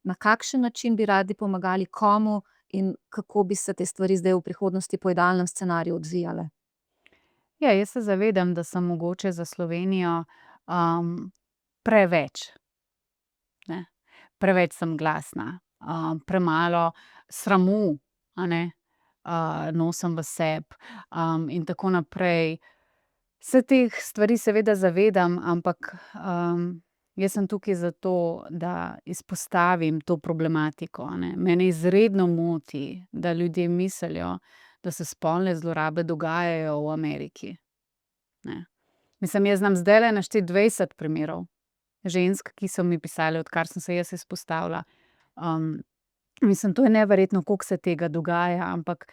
Na kakšen način bi radi pomagali komu in kako bi se te stvari zdaj v prihodnosti po idealnem scenariju odvijale? Ja, jaz se zavedam, da sem mogoče za Slovenijo, preveč, ne. Preveč sem glasna, premalo sramu, a ne, nosim v sebi, in tako naprej. Se teh stvari seveda zavedam, ampak, jaz sem tukaj zato, da izpostavim to problematiko, a ne. Mene izredno moti, da ljudje mislijo, da se spolne zlorabe dogajajo v Ameriki, ne. Mislim, jaz znam zdajle našteti 20 primerov žensk, ki so mi pisale, odkar sem se jaz izpostavila. Mislim, to je neverjetno, koliko se tega dogaja, ampak,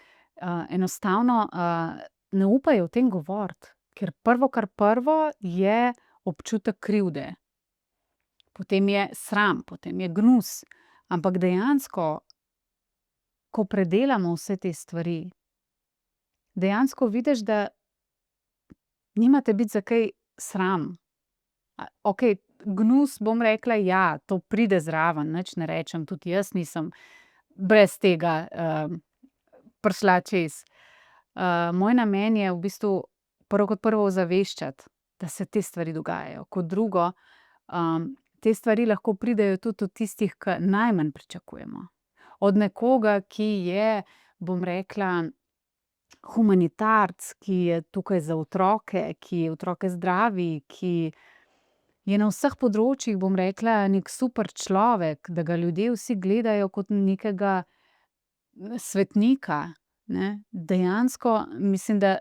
enostavno, ne upajo o tem govoriti, ker kar prvo je občutek krivde. Potem je sram, potem je gnus, ampak dejansko, ko predelamo vse te stvari, dejansko vidiš, da nima te biti za kaj sram. Okej, gnus, bom rekla, ja, to pride zraven, nič ne rečem, tudi jaz nisem brez tega, prišla čez. Moj namen je v bistvu prvo kot prvo ozaveščati, da se te stvari dogajajo. Kot drugo, te stvari lahko pridejo tudi od tistih, ke najmanj pričakujemo. Od nekoga, ki je, bom rekla, humanitarec, ki je tukaj za otroke, ki otroke zdravi, ki je na vseh področjih, bom rekla, neki super človek, da ga ljudje vsi gledajo kot nekega svetnika, ne. Dejansko mislim, da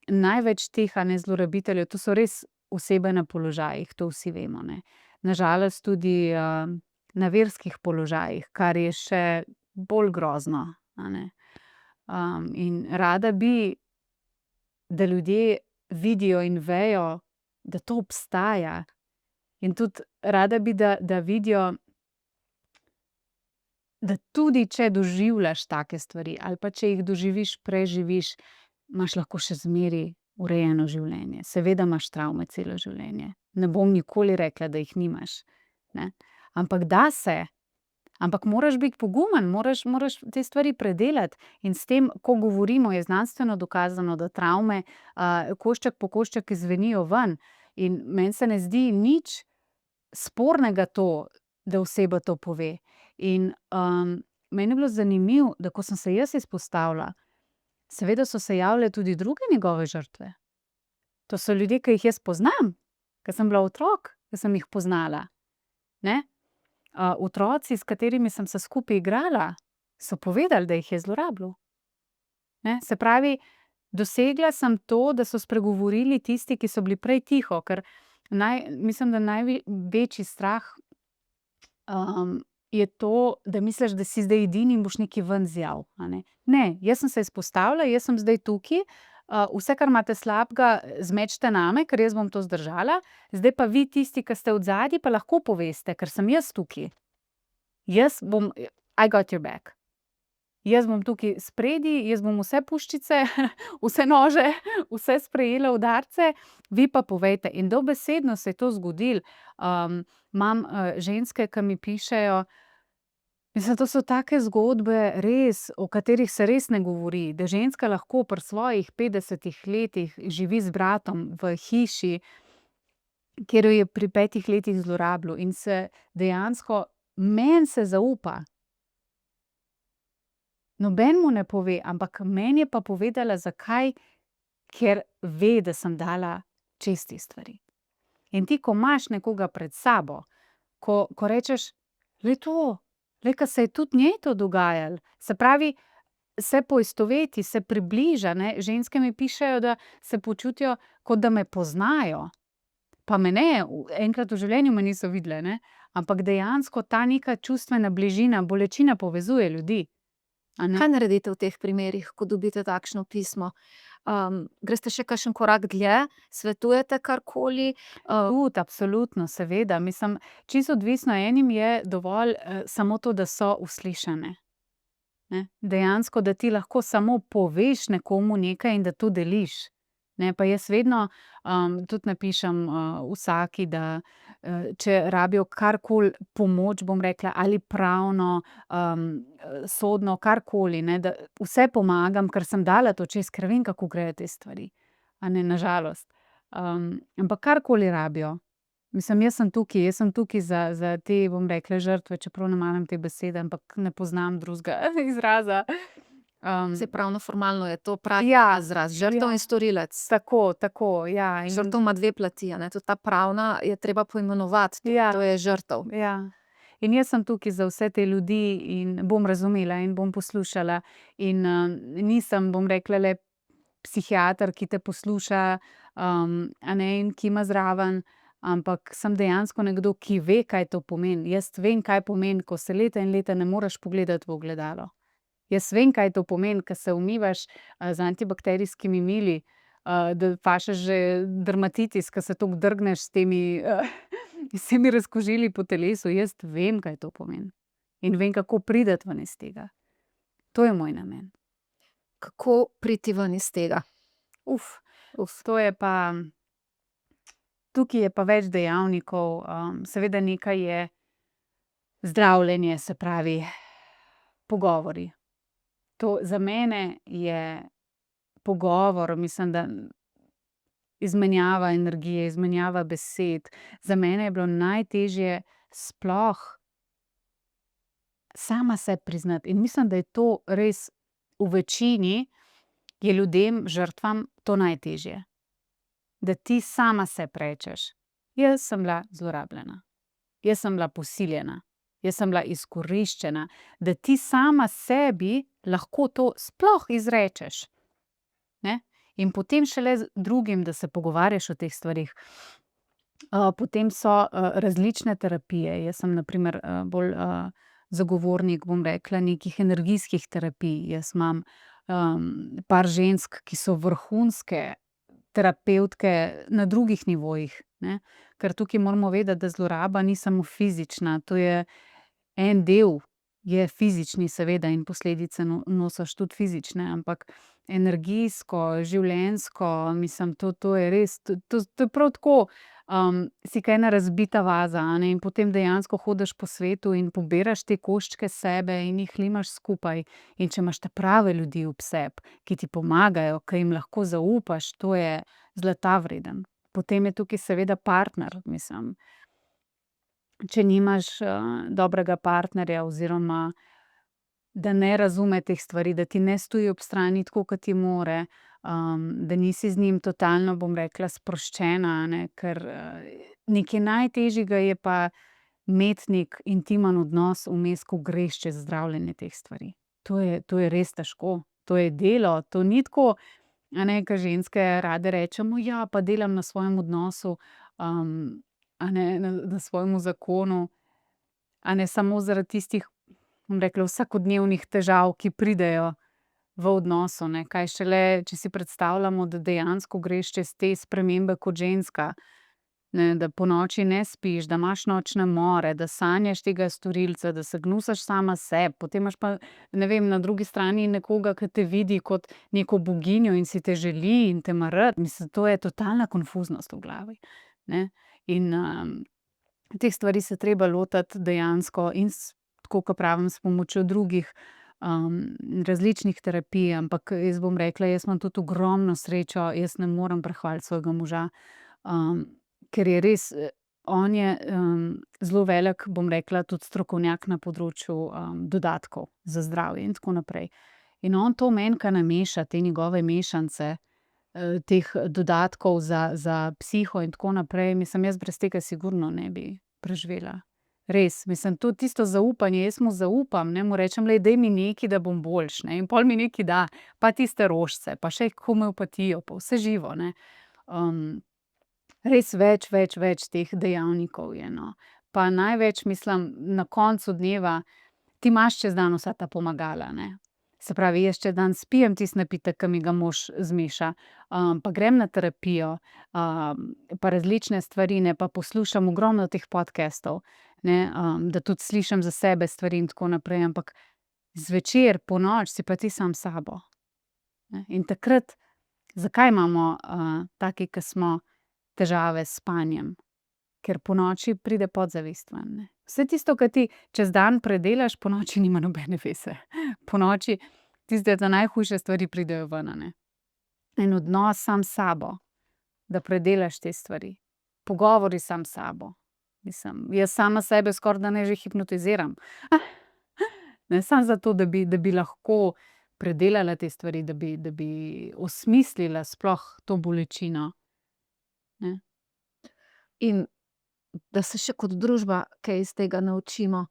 največ teh, a ne, zlorabiteljev, to so res osebe na položajih, to vsi vemo, ne. Na žalost tudi, na verskih položajih, kar je še bolj grozno, a ne. In rada bi, da ljudje vidijo in vejo, da to obstaja. In tudi rada bi, da vidijo, da tudi če doživljaš take stvari ali pa če jih doživiš, preživiš, imaš lahko še zmeraj urejeno življenje. Seveda imaš travme celo življenje. Ne bom nikoli rekla, da jih nimaš, ne. Ampak da se. Ampak moraš biti pogumen, moraš te stvari predelati. In s tem, ko govorimo, je znanstveno dokazano, da travme, košček po košček izzvenijo ven. In meni se ne zdi nič spornega to, da oseba to pove. In, meni je bilo zanimivo, da ko sem se jaz izpostavila, seveda so se javile tudi druge njegove žrtve. To so ljudje, ke jih jaz poznam, ke sem bila otrok, ke sem jih poznala, ne. Otroci, s katerimi sem se skupaj igrala, so povedali, da jih je zlorabljal. Ne, se pravi, dosegla sem to, da so spregovorili tisti, ki so bili prej tiho, ker mislim, da največji strah, je to, da misliš, da si zdaj edini in boš nekaj ven zijal, a ne. Ne, jaz sem se izpostavila, jaz sem zdaj tukaj, vse, kar imate slabega, zmečite name, ker jaz bom to zdržala, zdaj pa vi tisti, ke ste odzadaj, pa lahko poveste, ker sem jaz tukaj. Jaz bom, I got your back. Jaz bom tukaj spredaj, jaz bom vse puščice, vse nože, vse sprejela udarce, vi pa povejte. In dobesedno se je to zgodilo. Imam, ženske, ke mi pišejo, mislim, to so take zgodbe, res, o katerih se res ne govori. Da ženska lahko pri svojih 50 letih živi z bratom v hiši, kjer jo je pri 5 letih zlorabljal, in se dejansko, meni se zaupa. Noben mu ne pove, ampak meni je pa povedala, zakaj. Ker ve, da sem dala čez te stvari. In ti, ko imaš nekoga pred sabo, ko rečeš: "Glej to, glej, ke se je tudi njej to dogajalo." Se pravi, se poistoveti, se približa, ne. Ženske mi pišejo, da se počutijo, kot da me poznajo. pa me ne, enkrat v življenju me niso videle, ne. Ampak dejansko ta neka čustvena bližina, bolečina povezuje ljudi, a ne. Kaj naredite v teh primerih, ko dobite takšno pismo? Greste še kakšen korak dlje, svetujete karkoli? Tudi, absolutno, seveda, mislim, čisto odvisno, enim je dovolj, samo to, da so uslišane, ne. Dejansko, da ti lahko samo poveš nekomu nekaj in da to deliš, ne, pa jaz vedno, tudi napišem, vsaki, da, če rabijo karkoli pomoč, bom rekla, ali pravno, sodno, karkoli, ne, da vse pomagam, ker sem dala to čez, ker vem, kako grejo te stvari, a ne, na žalost. Ampak karkoli rabijo. Mislim, jaz sem tukaj za te, bom rekla, žrtve, čeprav ne maram te besede, ampak ne poznam drugega izraza. Saj pravnoformalno je to pravi Ja, izraz, žrtev in storilec. tako, ja, in Žrtev ima dve plati, a ne, tudi ta pravna je treba poimenovati, Ja. to je žrtev. ja. In jaz sem tukaj za vse te ljudi in bom razumela in bom poslušala in, nisem, bom rekla, le psihiater, ki te posluša, a ne, in kima zraven, ampak sem dejansko nekdo, ki ve, kaj to pomeni. Jaz vem, kaj pomeni, ko se leta in leta ne moreš pogledati v ogledalo. Jaz vem, kaj to pomeni, ke se umivaš, z antibakterijskimi mili, da fašeš že dermatitis, ke se toliko drgneš s temi razkužili po telesu. Jaz vem, kaj to pomeni. In vem, kako priti ven iz tega. To je moj namen. Kako priti ven iz tega? To je pa, tukaj je pa več dejavnikov, seveda nekaj je zdravljenje, se pravi, pogovori. To za mene je pogovor, mislim, da izmenjava energije, izmenjava besed. Za mene je bilo najtežje sploh sama sebi priznati. In mislim, da je to res v večini je ljudem, žrtvam, to najtežje. Da ti sama sebi rečeš: "Jaz sem bila zlorabljena. Jaz sem bila posiljena. Jaz sem bila izkoriščena." Da ti sama sebi lahko to sploh izrečeš, ne. In potem šele z drugim, da se pogovarjaš o teh stvareh. Potem so, različne terapije. Jaz sem na primer, bolj, zagovornik, bom rekla, nekih energijskih terapij. Jaz imam, par žensk, ki so vrhunske terapevtke na drugih nivojih, ne. Ker tukaj moramo vedeti, da zloraba ni samo fizična, to je en del je fizični, seveda, in posledice nosiš tudi fizične, ampak energijsko, življenjsko, mislim, to je res, to je prav tako, si ke ena razbita vaza, a ne, in potem dejansko hodiš po svetu in pobiraš te koščke sebe in jih limaš skupaj. In če imaš ta prave ljudi ob sebi, ki ti pomagajo, ke jim lahko zaupaš, to je zlata vreden. Potem je tukaj seveda partner, mislim. Če nimaš, dobrega partnerja oziroma da ne razume teh stvari, da ti ne stoji ob strani tako, kot ti more, da nisi z njim totalno, bom rekla, sproščena, a ne, ker, nekaj najtežjega je pa imeti neki intimen odnos vmes, ko greš čez zdravljenje teh stvari. To je res težko. To je delo, to ni tako, a ne, ke ženske rade rečemo: "Ja, pa delam na svojem odnosu." A ne, na svojem zakonu, a ne, samo zaradi tistih, bom rekla, vsakodnevnih težav, ki pridejo v odnosu, ne, kaj šele, če si predstavljamo, da dejansko greš čez te spremembe kot ženska, ne, da ponoči ne spiš, da imaš nočne more, da sanjaš tega storilca, da se gnusaš sama sebi, potem imaš pa, ne vem, na drugi strani nekoga, ke te vidi kot neko boginjo in si te želi in te ima rad. Mislim, to je totalna konfuznost v glavi, ne. In, teh stvari se je treba lotiti dejansko in tako, ke pravim, s pomočjo drugih, različnih terapij, ampak jaz bom rekla, jaz imam tudi ogromno srečo, jaz ne morem prehvaliti svojega moža, ker je res, on je, zelo velik, bom rekla, tudi strokovnjak na področju, dodatkov za zdravje in tako naprej. In on to meni, ke nameša te njegove mešanice, teh dodatkov za psiho in tako naprej, mislim, jaz brez tega sigurno ne bi preživela. Res, mislim, to tisto zaupanje, jaz mu zaupam, ne, mu rečem: "Glej, daj mi nekaj, da bom boljše, ne." In pol mi nekaj da. Pa tiste rožice, pa še homeopatijo, pa vse živo, ne. res več teh dejavnikov je, no. Pa največ, mislim, na koncu dneva ti imaš čez dan vsa ta pomagala, ne. Se pravi, jaz čez dan spijem tisti napitek, ke mi ga mož zmeša, pa grem na terapijo, pa različne stvari, ne, pa poslušam ogromno teh podcastov, ne, da tudi slišim za sebe stvari in tako naprej, ampak zvečer, ponoči si pa ti sam s sabo, ne. In takrat, zakaj imamo, taki, ke smo, težave s spanjem? Ker ponoči pride podzavest ven, ne. Vse tisto, ke ti čez dan predelaš, ponoči nima nobene veze. Ponoči tiste ta najhujše stvari pridejo ven, a ne. In odnos sam s sabo, da predelaš te stvari. Pogovori sam s sabo. Mislim, jaz sama sebe skorajda že hipnotiziram. Ne, samo zato, da bi lahko predelala te stvari, da bi osmislila sploh to bolečino, ne. In da se še kot družba kaj iz tega naučimo.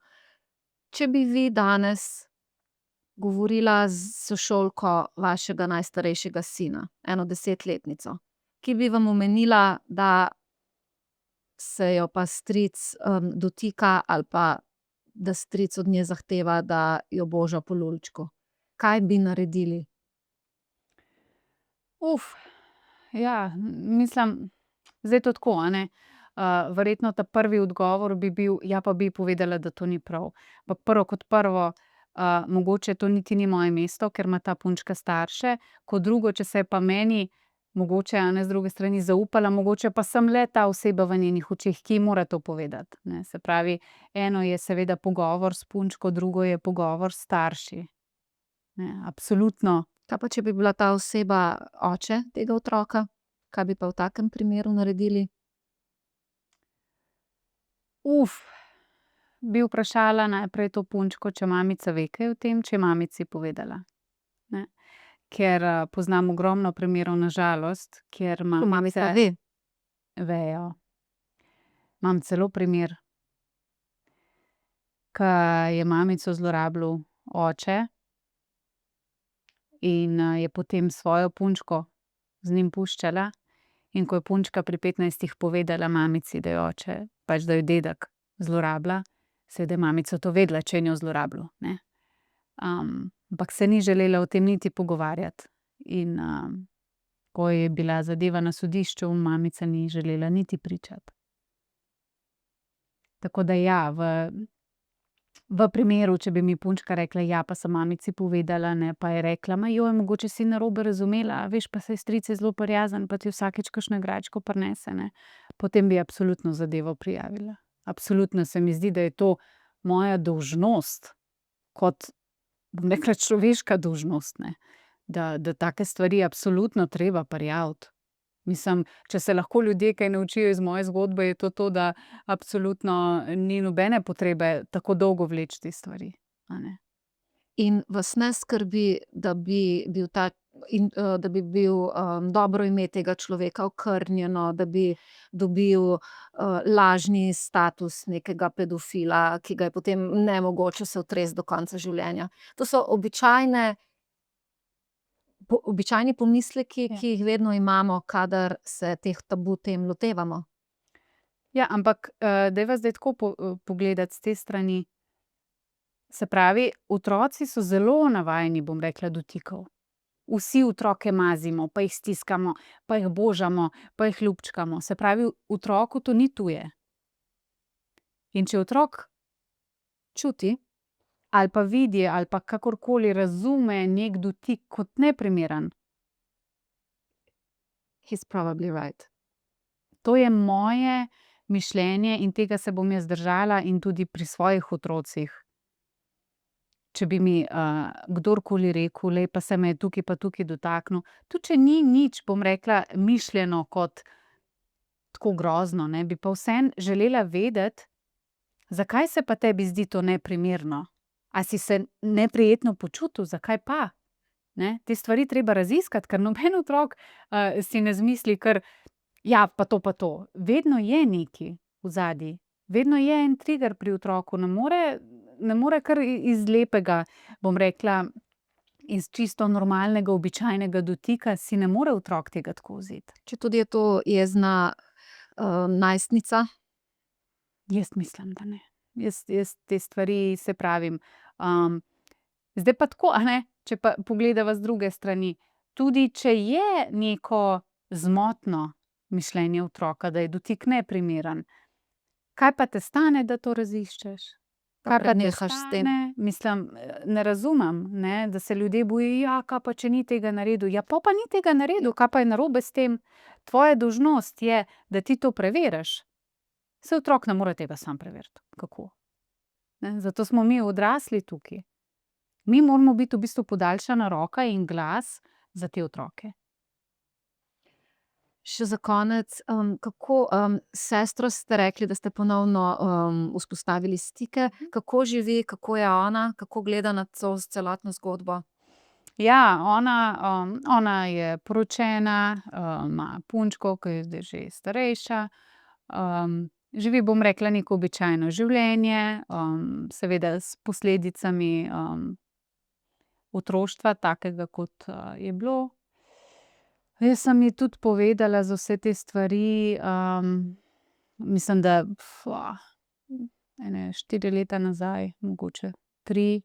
Če bi vi danes govorila s sošolko vašega najstarejšega sina, eno 10-letnico, ki bi vam omenila, da se jo pa stric, dotika ali pa da stric od nje zahteva, da jo boža po lulčku. Kaj bi naredili? Ja, mislim, zdaj je to tako, a ne. Verjetno ta prvi odgovor bi bil: "Ja, pa bi ji povedala, da to ni prav." Pa prvo kot prvo, mogoče to niti ni moje mesto, ker ima ta punčka starše. Kot drugo, če se je pa meni mogoče, a ne, z druge strani zaupala, mogoče pa sem le ta oseba v njenih očeh, ki ji mora to povedati, ne. Se pravi, eno je seveda pogovor s punčko, drugo je pogovor s starši. Ne, absolutno. Kaj pa, če bi bila ta oseba oče tega otroka? Kaj bi pa v takem primeru naredili? Bi vprašala najprej to punčko, če mamica ve kaj o tem, če je mamici povedala, ne. Ker, poznam ogromno primerov, na žalost, kjer To mamica mamice ve. vejo. Imam celo primer, ke je mamico zlorabljal oče in, je potem svojo punčko z njim puščala, in ko je punčka pri 15 povedala mamici, da je oče, pač da jo dedek zlorablja, seveda je mamica to vedela, če je njo zlorabljal, ne. Ampak se ni želela o tem niti pogovarjati. In, ko je bila zadeva na sodišču, mamica ni želela niti pričati. Tako da ja, v primeru, če bi mi punčka rekla: "Ja, pa sem mamici povedala, ne," pa je rekla: mogoče si narobe razumela, a veš, pa saj stric je zelo prijazen pa ti vsakič kakšno igračko prinese, ne." Potem bi absolutno zadevo prijavila. Absolutno se mi zdi, da je to moja dolžnost, kot, bom rekla, človeška dolžnost, ne. Da take stvari absolutno treba prijaviti. Mislim, če se lahko ljudje kaj naučijo iz moje zgodbe, je to to, da absolutno ni nobene potrebe tako dolgo vleči te stvari, a ne. In vas ne skrbi, da bi bil ta da bi bil, dobro ime tega človeka okrnjeno, da bi dobil, lažni status nekega pedofila, ki ga je potem nemogoče se otresti do konca življenja. To so običajni pomisleki, Ja. ki jih vedno imamo, kadar se teh tabu tem lotevamo. Ja, ampak, dajva zdaj tako pogledati s te strani. Se pravi, otroci so zelo navajeni, bom rekla, dotikov. Vsi otroke mazimo, pa jih stiskamo, pa jih božamo, pa jih ljubčkamo. Se pravi, otroku to ni tuje. In če otrok čuti ali pa vidi ali pa kakorkoli razume neki dotik kot neprimeren, He's probably right. to je moje mišljenje in tega se bom jaz držala in tudi pri svojih otrocih. Če bi mi, kdorkoli rekel: "Glej, pa se me je tukaj pa tukaj dotaknil," tudi če ni nič, bom rekla, mišljeno kot tako grozno, ne, bi pa vseeno želela vedeti, zakaj se pa tebi zdi to neprimerno. A si se neprijetno počutil, zakaj pa? Ne, te stvari treba raziskati, ker noben otrok, si ne izmisli kar: "Ja, pa to pa to." Vedno je nekaj odzadaj. Vedno je en trigger pri otroku, ne more kar iz lepega, bom rekla, iz čisto normalnega, običajnega dotika si ne more otrok tega tako vzeti. Četudi je to jezna, najstnica? Jaz mislim, da ne. Jaz te stvari, saj pravim, zdaj pa tako, a ne, če pa pogledava z druge strani. Tudi če je neko zmotno mišljenje otroka, da je dotik neprimeren, kaj pa te stane, da to raziščeš? Pa Kaj pa te prenehaš s tem. stane? Mislim, ne razumem, ne, da se ljudje bojijo, ja, kaj pa, če ni tega naredil. Ja, pol pa ni tega naredil, kaj pa je narobe s tem? Tvoja dolžnost je, da ti to preveriš. Saj otrok ne more tega sam preveriti. Kako? Ne, zato smo mi odrasli tukaj. Mi moramo biti v bistvu podaljšana roka in glas za te otroke. Še za konec, kako, s sestro ste rekli, da ste ponovno, vzpostavili stike. Kako živi, kako je ona, kako gleda na to celotno zgodbo? Ja, ona je poročena, ima punčko, ki je zdaj že starejša. Živi, bom rekla, neko običajno življenje, seveda s posledicami, otroštva, takega, kot, je bilo. Jaz sem ji tudi povedala za vse te stvari, mislim, da ene 4 leta nazaj, mogoče 3.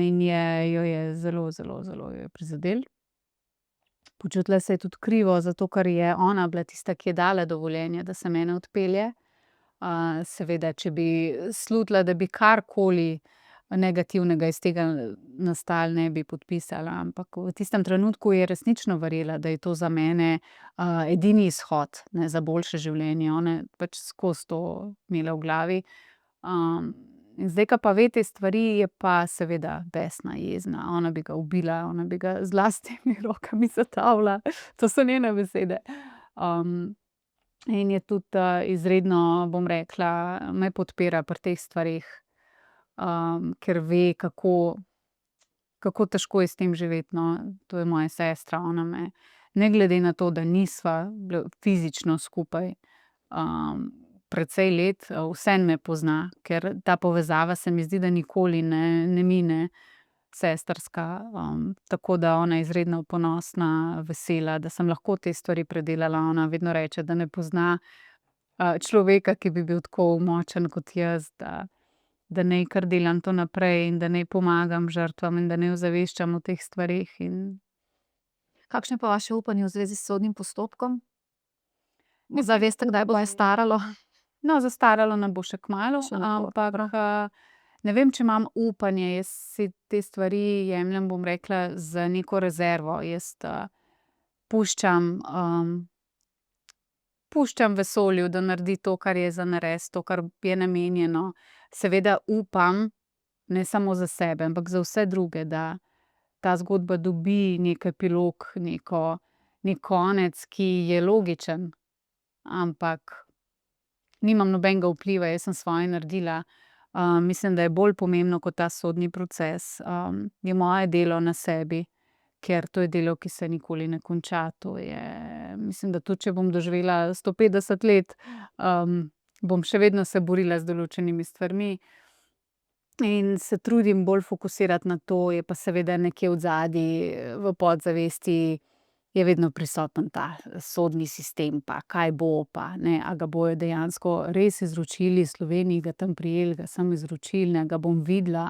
In jo je zelo, zelo, zelo jo je prizadelo. Počutila se je tudi krivo, zato ker je ona bila tista, ki je dala dovoljenje, da se mene odpelje. Seveda, če bi slutila, da bi karkoli negativnega iz tega nastalo, ne bi podpisala, ampak v tistem trenutku je resnično verjela, da je to za mene, edini izhod, ne, za boljše življenje. Ona je pač skozi to imela v glavi. In zdaj, ke pa ve te stvari, je pa seveda besna, jezna. Ona bi ga ubila, ona bi ga z lastnimi rokami zatavila. To so njene besede. In je tudi, izredno, bom rekla, me podpira pri teh stvareh, ker ve, kako težko je s tem živeti, no. To je moja sestra, ona me, ne glede na to, da nisva bili fizično skupaj, precej let, vseeno me pozna, ker ta povezava se mi zdi, da nikoli ne mine, sestrska. Tako da ona je izredno ponosna, vesela, da sem lahko te stvari predelala. Ona vedno reče, da ne pozna, človeka, ki bi bil tako močen kot jaz, da naj kar delam to naprej in da naj pomagam žrtvam in da naj ozaveščam o teh stvareh in. Kakšno je pa vaše upanje v zvezi s sodnim postopkom? Zdaj veste, kdaj bo zastaralo? No, zastaralo ne bo še kmalu, Še ne bo, dobro. ampak, ne vem, če imam upanje. Jaz si te stvari jemljem, bom rekla, z neko rezervo. Jaz, puščam, puščam vesolju, da naredi to, kar je za narediti, to, kar je namenjeno. Seveda upam, ne samo za sebe, ampak za vse druge, da ta zgodba dobi neki epilog, neki konec, ki je logičen. Ampak nimam nobenega vpliva, jaz sem svoje naredila. Mislim, da je bolj pomembno kot ta sodni proces, je moje delo na sebi, ker to je delo, ki se nikoli ne konča. To je, mislim, da tudi če bom doživela 150 let, bom še vedno se borila z določenimi stvarmi in se trudim bolj fokusirati na to. Je pa seveda nekje odzadaj, v podzavesti je vedno prisoten ta sodni sistem, pa kaj bo, pa ne, a ga bojo dejansko res izročili Sloveniji, ga tam prijeli, ga sem izročili, ne, ga bom videla,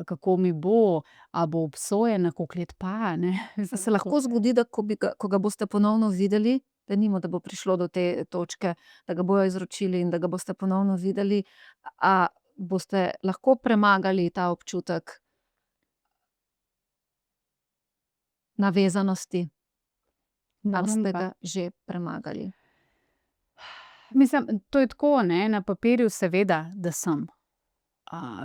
kako mi bo, a bo obsojen, na koliko let pa, ne. Se lahko zgodi, da ko ga boste ponovno videli, denimo, da bo prišlo do te točke, da ga bojo izročili in da ga boste ponovno videli, a boste lahko premagali ta občutek navezanosti? Ali ste ga že premagali? Mislim, to je tako, ne, na papirju seveda, da sem.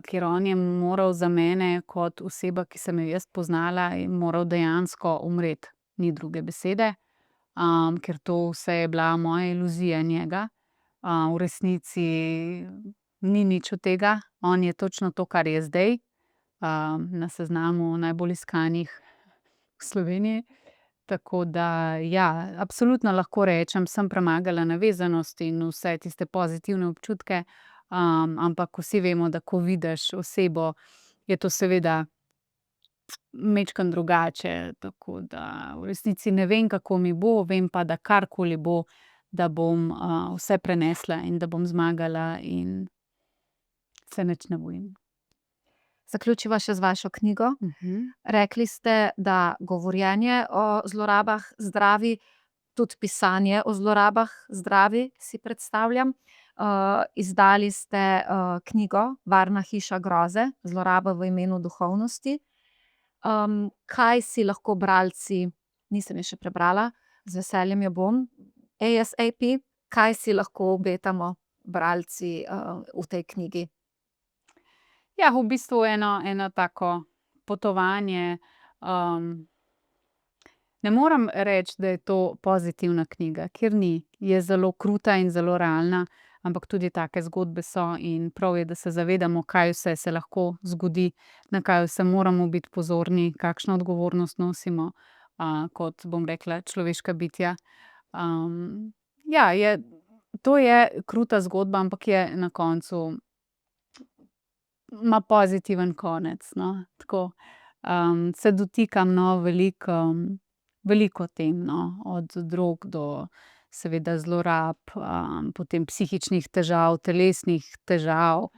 Ker on je moral za mene kot oseba, ki sem jo jaz poznala, je moral dejansko umreti. Ni druge besede. Ker to vse je bila moja iluzija njega. V resnici ni nič od tega. On je točno to, kar je zdaj, na seznamu najbolj iskanih v Sloveniji. Tako da ja, absolutno lahko rečem, sem premagala navezanost in vse tiste pozitivne občutke. Ampak vsi vemo, da ko vidiš osebo, je to seveda majčkeno drugače. Tako da v resnici ne vem, kako mi bo, vem pa, da karkoli bo, da bom vse prenesla in da bom zmagala in se nič ne bojim. Zaključiva še z vašo knjigo. Rekli ste, da govorjenje o zlorabah zdravi, tudi pisanje o zlorabah zdravi, si predstavljam. Izdali ste knjigo Varna hiša groze, zloraba v imenu duhovnosti. Kaj si lahko bralci, nisem je še prebrala, z veseljem jo bom, ASAP, kaj si lahko obetamo bralci v tej knjigi? Ja, v bistvu eno tako potovanje. Ne moram reči, da je to pozitivna knjiga, ker ni. Je zelo kruta in zelo realna, ampak tudi take zgodbe so in prav je, da se zavedamo, kaj vse se lahko zgodi, na kaj vse moramo biti pozorni, kakšno odgovornost nosimo, kot, bom rekla, človeška bitja. Ja, to je kruta zgodba, ampak je na koncu ima pozitiven konec, no, tako. Se dotikam, no, veliko tem, no, od drog do seveda zlorab, potem psihičnih težav, telesnih težav,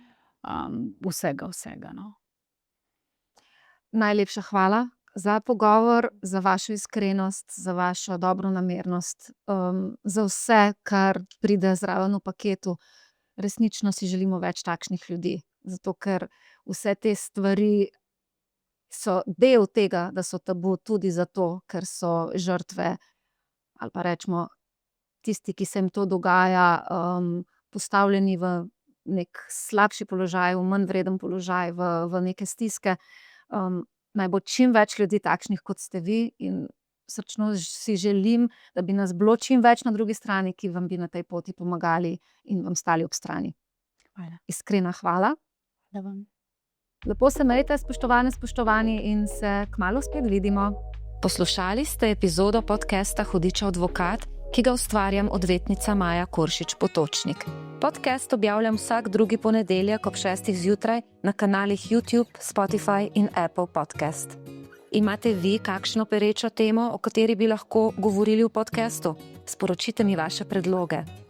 vsega, no. Najlepša hvala za pogovor, za vašo iskrenost, za vašo dobronamernost, za vse, kar pride zraven v paketu. Resnično si želimo več takšnih ljudi, zato ker vse te stvari so del tega, da so tabu, tudi zato, ker so žrtve ali pa recimo tisti, ki se jim to dogaja, postavljeni v neki slabši položaj, v manj vreden položaj, v neke stiske. Naj bo čim več ljudi takšnih, kot ste vi, in srčno si želim, da bi nas bilo čim več na drugi strani, ki vam bi na tej poti pomagali in vam stali ob strani. Hvala. Iskrena hvala. Hvala vam. Lepo se imejte, spoštovane, spoštovani, in se kmalu spet vidimo. Poslušali ste epizodo podcasta Hudičev advokat, ki ga ustvarjam odvetnica Maja Koršič Potočnik. Podcast objavljam vsak drugi ponedeljek ob 6. zjutraj na kanalih YouTube, Spotify in Apple Podcast. Imate vi kakšno perečo temo, o kateri bi lahko govorili v podcastu? Sporočite mi vaše predloge.